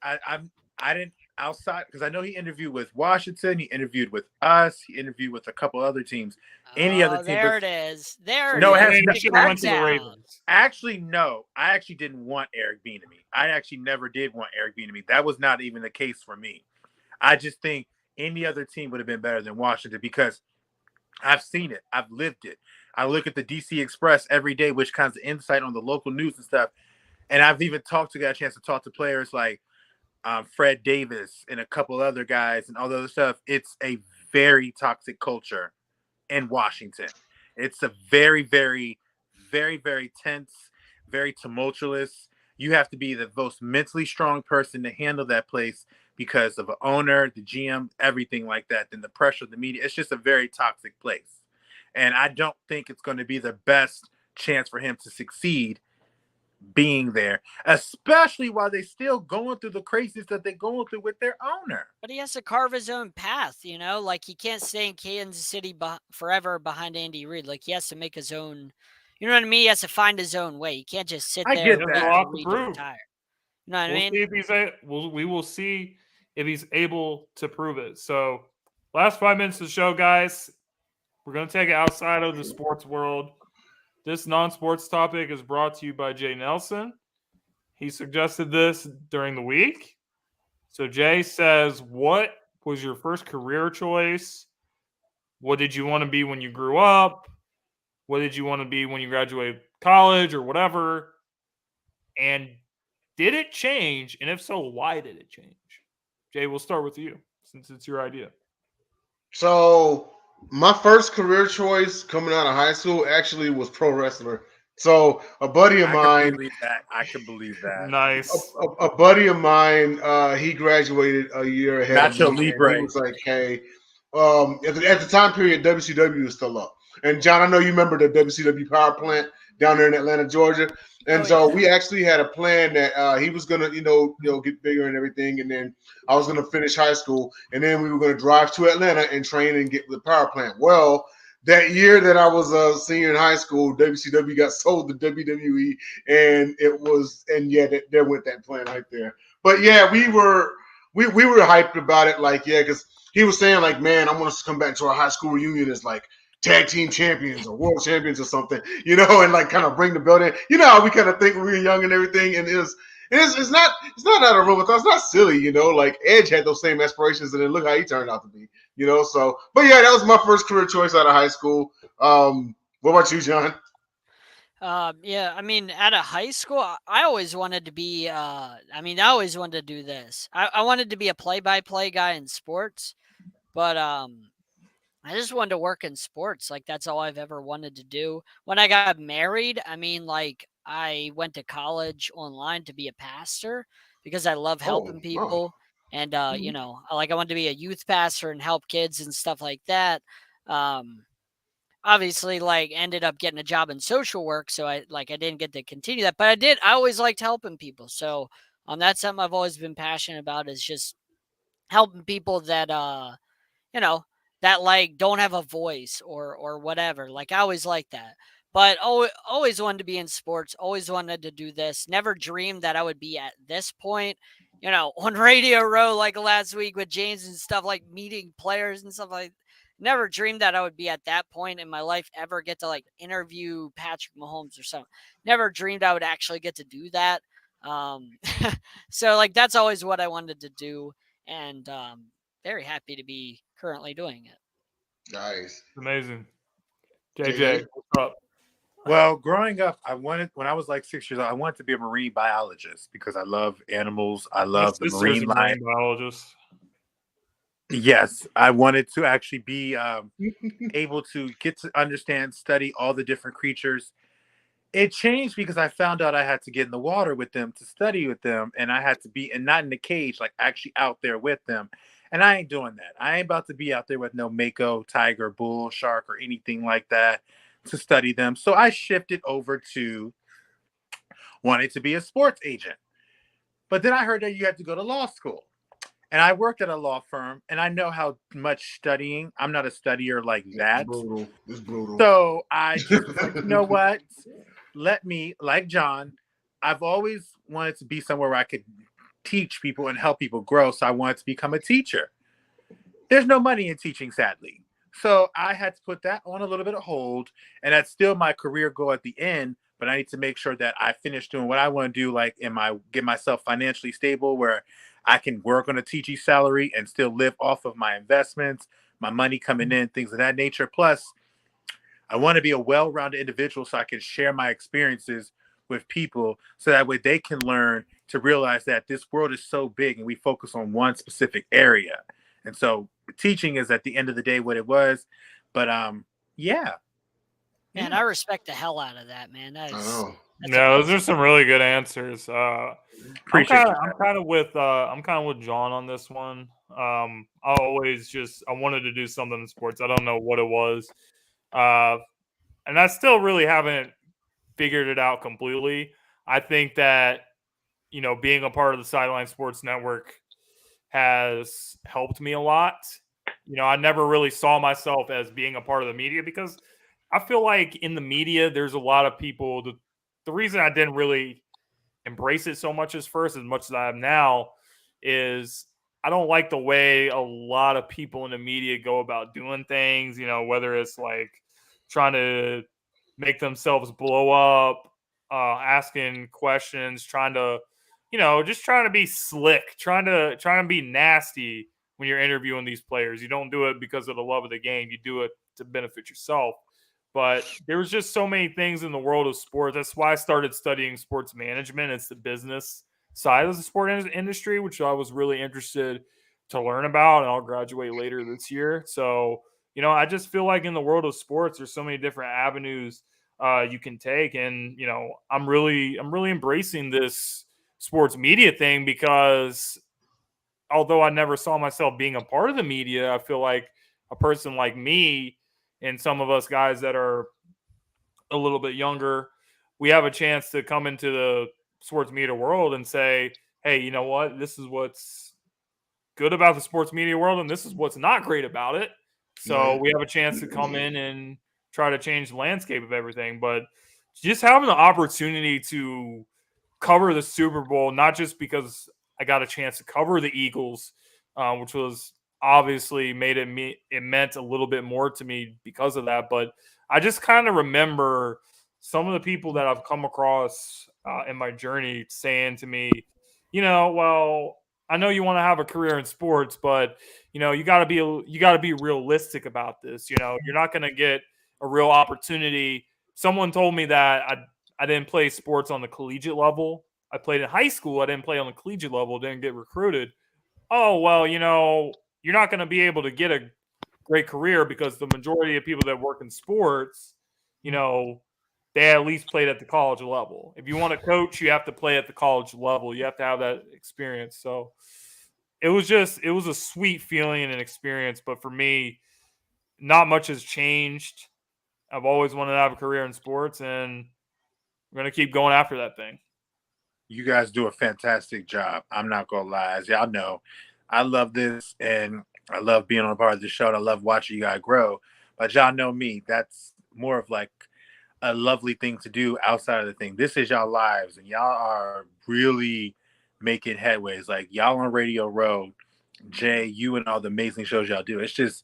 didn't outside, because I know he interviewed with Washington, he interviewed with us, he interviewed with a couple other teams. Any other team? There it is. No, it it is. went to the Ravens. Actually, no. I actually didn't want Eric Bienemy. I actually never did want Eric Bienemy. That was not even the case for me. I just think any other team would have been better than Washington because I've seen it. I've lived it. I look at the DC Express every day, which kinds of insight on the local news and stuff. And I've even got a chance to talk to players like Fred Davis and a couple other guys and all the other stuff. It's a very toxic culture in Washington. It's a very, very, very, very tense, very tumultuous. You have to be the most mentally strong person to handle that place because of an owner, the GM, everything like that. Then the pressure of the media. It's just a very toxic place. And I don't think it's going to be the best chance for him to succeed being there, especially while they're still going through the craziness that they're going through with their owner. But he has to carve his own path, like he can't stay in Kansas City forever behind Andy Reid. Like he has to make his own, you know what I mean? He has to find his own way. He can't just sit there and wait for Reid to retire. You know what I mean? We will see if he's able to prove it. So last 5 minutes of the show, guys, we're going to take it outside of the sports world. This non-sports topic is brought to you by Jay Nelson. He suggested this during the week. So Jay says, what was your first career choice? What did you want to be when you grew up? What did you want to be when you graduated college or whatever? And did it change? And if so, why did it change? Jay, we'll start with you. since it's your idea. So my first career choice coming out of high school actually was pro wrestler. So a buddy of I mine, can believe that. I can believe that. Nice. a buddy of mine, he graduated a year ahead of Nacho me, and he Libre. was like, "Hey, at the time period, WCW was still up." And John, I know you remember the WCW power plant down there in Atlanta, Georgia. And Oh, so yeah. we actually had a plan that he was gonna, get bigger and everything, and then I was gonna finish high school, and then we were gonna drive to Atlanta and train and get the power plant. Well, that year that I was a senior in high school, WCW got sold to WWE, and there went that plan right there. But yeah, we were hyped about it, like because he was saying like, man, I want us to come back to our high school reunion as like tag team champions or world champions or something, and like kind of bring the belt in. You know how we kind of think when we were young and everything, and it's not out of room with us. It's not silly, like Edge had those same aspirations, and then look how he turned out to be, So, but yeah, that was my first career choice out of high school. What about you, John? Yeah, I mean, out of high school, I always wanted to be, I always wanted to do this. I wanted to be a play-by-play guy in sports, but I just wanted to work in sports. Like, that's all I've ever wanted to do. When I got married, I went to college online to be a pastor because I love helping wow. people. And, I wanted to be a youth pastor and help kids and stuff like that. Obviously, like, ended up getting a job in social work. So I didn't get to continue that, but I always liked helping people. So that's something I've always been passionate about, is just helping people that, that like don't have a voice or whatever. Like, I always liked that, but always wanted to be in sports. Always wanted to do this. Never dreamed that I would be at this point, on Radio Row like last week with James and stuff, like meeting players and stuff like. Never dreamed that I would be at that point in my life, ever get to like interview Patrick Mahomes or something. Never dreamed I would actually get to do that. So like that's always what I wanted to do, and very happy to be currently doing it. Nice. Amazing. JJ? JJ, what's up? Well, growing up, when I was like 6 years old, I wanted to be a marine biologist because I love animals. I love the marine life. Biologist. Yes, I wanted to actually be able to get to understand, study all the different creatures. It changed because I found out I had to get in the water with them to study with them, and I had to be, and not in the cage, like actually out there with them. And I ain't doing that. I ain't about to be out there with no mako, tiger, bull, shark, or anything like that to study them. So I shifted over to wanting to be a sports agent. But then I heard that you had to go to law school. And I worked at a law firm, and I know how much studying. I'm not a studier like that. It's brutal. So I just was like, you know what? Let me, like John, I've always wanted to be somewhere where I could teach people and help people grow. So I wanted to become a teacher. There's no money in teaching, sadly. So I had to put that on a little bit of hold. And that's still my career goal at the end. But I need to make sure that I finish doing what I want to do, like get myself financially stable where I can work on a teaching salary and still live off of my investments, my money coming in, things of that nature. Plus, I want to be a well-rounded individual so I can share my experiences with people so that way they can learn to realize that this world is so big and we focus on one specific area. And so teaching is at the end of the day what it was. But yeah. Man, I respect the hell out of that, man. Those are some really good answers. I'm kind of with John on this one. I wanted to do something in sports. I don't know what it was, and I still really haven't figured it out completely. I think that being a part of the Sideline Sports Network has helped me a lot. I never really saw myself as being a part of the media because I feel like in the media, there's a lot of people. The reason I didn't really embrace it so much as much as I am now, is I don't like the way a lot of people in the media go about doing things, whether it's like trying to make themselves blow up, asking questions, trying to, just trying to be slick, trying to be nasty when you're interviewing these players. You don't do it because of the love of the game. You do it to benefit yourself. But there was just so many things in the world of sports. That's why I started studying sports management. It's the business side of the sport industry, which I was really interested to learn about, and I'll graduate later this year. So, I just feel like in the world of sports, there's so many different avenues you can take, and I'm really embracing this sports media thing because although I never saw myself being a part of the media, I feel like a person like me and some of us guys that are a little bit younger, we have a chance to come into the sports media world and say, hey, you know what? This is what's good about the sports media world, and this is what's not great about it. So we have a chance to come in and try to change the landscape of everything. But just having the opportunity to cover the Super Bowl, not just because I got a chance to cover the Eagles, which was obviously it meant a little bit more to me because of that. But I just kind of remember some of the people that I've come across in my journey saying to me, well, I know you want to have a career in sports, but you got to be realistic about this. You're not going to get a real opportunity. Someone told me that I didn't play sports on the collegiate level. I played in high school. I didn't play on the collegiate level. Didn't get recruited. Oh, well, you're not going to be able to get a great career because the majority of people that work in sports, they at least played at the college level. If you want to coach, you have to play at the college level. You have to have that experience. So it was a sweet feeling and an experience. But for me, not much has changed. I've always wanted to have a career in sports, and I'm going to keep going after that thing. You guys do a fantastic job. I'm not going to lie. As y'all know, I love this, and I love being on a part of the show, and I love watching you guys grow. But y'all know me. That's more of like a lovely thing to do outside of the thing. This is y'all lives, and y'all are really making headways. Like y'all on Radio Row, Jay, you and all the amazing shows y'all do. It's just,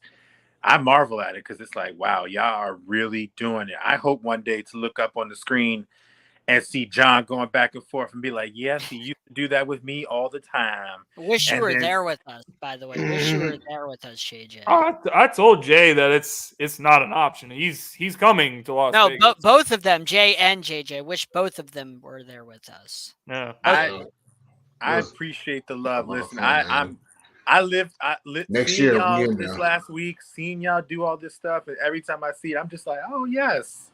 I marvel at it because it's like, wow, y'all are really doing it. I hope one day to look up on the screen and see John going back and forth and be like, yes, he used to do that with me all the time. Wish you were there with us, by the way. Wish you were there with us, JJ. I told Jay that it's not an option. He's coming to Las Vegas. No, both of them, Jay and JJ. Wish both of them were there with us. Yeah, I appreciate the love. Listen, I lived next seeing year y'all this last week, seeing y'all do all this stuff, and every time I see it, I'm just like, oh yes,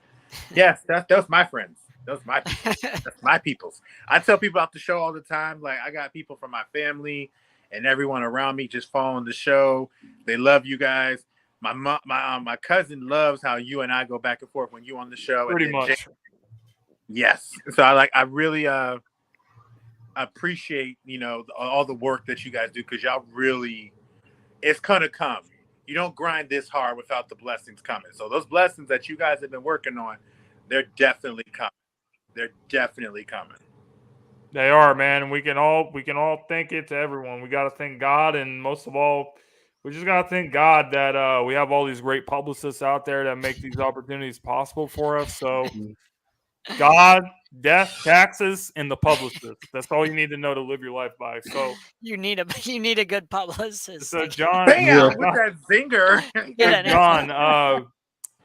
that's my friends. Those my people. That's my peoples. I tell people about the show all the time. Like I got people from my family and everyone around me just following the show. They love you guys. My cousin loves how you and I go back and forth when you on the show. Pretty much. Yes. So I really appreciate all the work that you guys do because y'all really, it's gonna come. You don't grind this hard without the blessings coming. So those blessings that you guys have been working on, they're definitely coming. They're definitely coming. They are, man. And we can all thank it to everyone. We got to thank God, and most of all, we just got to thank God that we have all these great publicists out there that make these opportunities possible for us. So, God, death, taxes, and the publicist. That's all you need to know to live your life by. So you need a good publicist. So John, bam, with that zinger. John,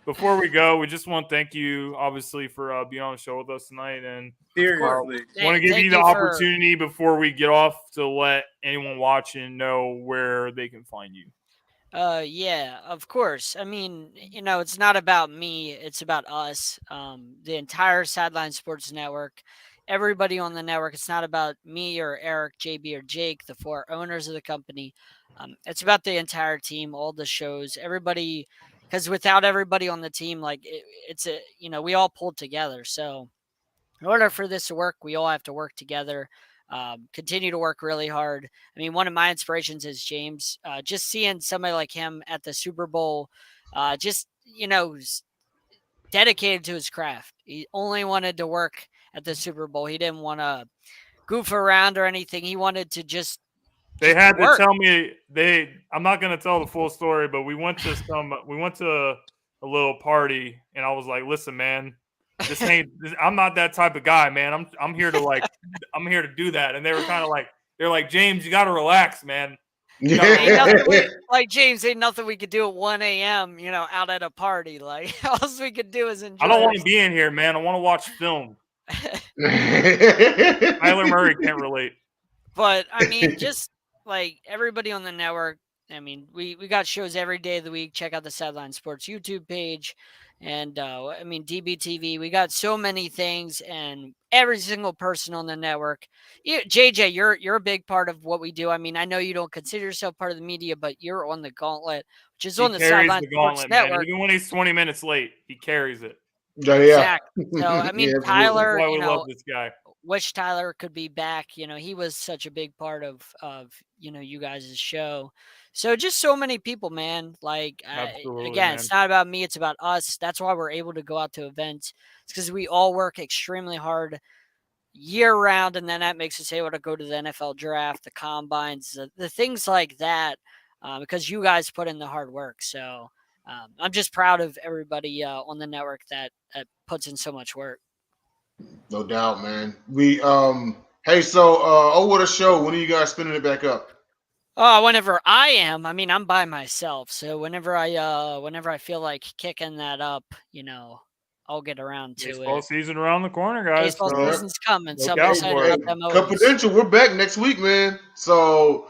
before we go, we just want to thank you, obviously, for being on the show with us tonight. And seriously, want to give you the opportunity before we get off to let anyone watching know where they can find you. Yeah, of course. I mean, it's not about me. It's about us. The entire Sideline Sports Network, everybody on the network. It's not about me or Eric, JB, or Jake, the four owners of the company. It's about the entire team, all the shows, everybody. Because without everybody on the team, like we all pulled together. So in order for this to work, we all have to work together, continue to work really hard. I mean, one of my inspirations is James. Just seeing somebody like him at the Super Bowl, dedicated to his craft. He only wanted to work at the Super Bowl. He didn't want to goof around or anything. He wanted to just They had to tell me I'm not going to tell the full story, but we went to a little party and I was like, listen, man, I'm not that type of guy, man. I'm here to I'm here to do that. And they were kind of they're like, James, you got to relax, man. James, ain't nothing we could do at 1 a.m., out at a party. Like all we could do is enjoy. I don't want to be in here, man. I want to watch film. Kyler Murray can't relate. But I mean, just like everybody on the network, I mean, we got shows every day of the week. Check out the Sideline Sports YouTube page. And I mean, DBTV, we got so many things, and every single person on the network. JJ, you're a big part of what we do. I mean, I know you don't consider yourself part of the media, but you're on the Gauntlet, which is on the carries Sideline the Sports Gauntlet, man. Network. Even when he's 20 minutes late, he carries it. Yeah. Exactly. So I mean, Yeah, absolutely. Tyler, That's why we love this guy. Wish Tyler could be back. He was such a big part of you guys' show. So just so many people, man. Like Absolutely, again, man. it's not about me, it's about us. That's why we're able to go out to events. It's because we all work extremely hard year round, and then that makes us able to go to the NFL draft, the combines, the things like that, because you guys put in the hard work. So I'm just proud of everybody on the network that puts in so much work. No doubt, man. We hey, so what a show. When are you guys spinning it back up? Whenever I am, I mean, I'm by myself. So whenever I feel like kicking that up, I'll get around to Baseball it. season around the corner, guys. Baseball So season's coming, so look I'm out excited for about it. them. Confidential, we're back next week, man. So,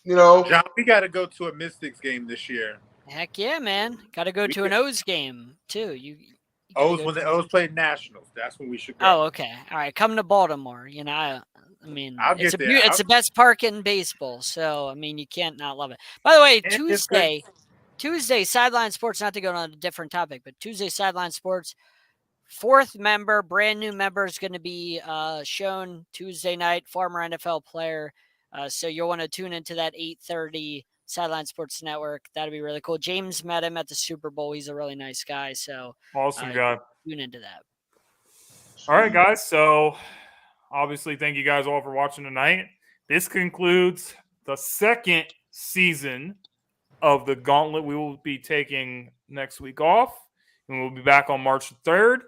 John, we got to go to a Mystics game this year. Heck yeah, man! Got to go to an O's game too. You O's when the O's played Nationals. That's when we should go. Oh, okay. All right, come to Baltimore. I mean, I'll it's get there. It's the best park in baseball. So I mean, you can't not love it. By the way, And Tuesday, Sideline Sports. Not to go on a different topic, but Tuesday, Sideline Sports. 4th member, brand new member is going to be shown Tuesday night. Former NFL player. So you'll want to tune into that 8:30 Sideline Sports Network. That'd be really cool. James met him at the Super Bowl. He's a really nice guy. So awesome guy. Tune into that. All right, guys. So obviously, thank you guys all for watching tonight. This concludes the 2nd season of the Gauntlet. We will be taking next week off, and we'll be back on March 3rd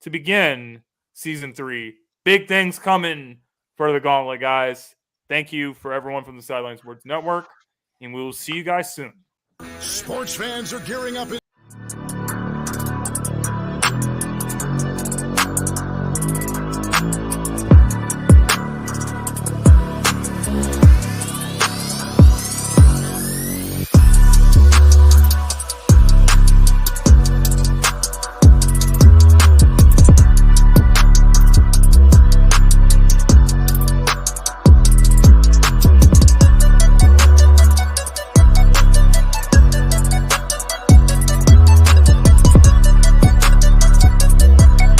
to begin season 3. Big things coming for the Gauntlet, guys. Thank you for everyone from the Sideline Sports Network, and we will see you guys soon. Sports fans are gearing up in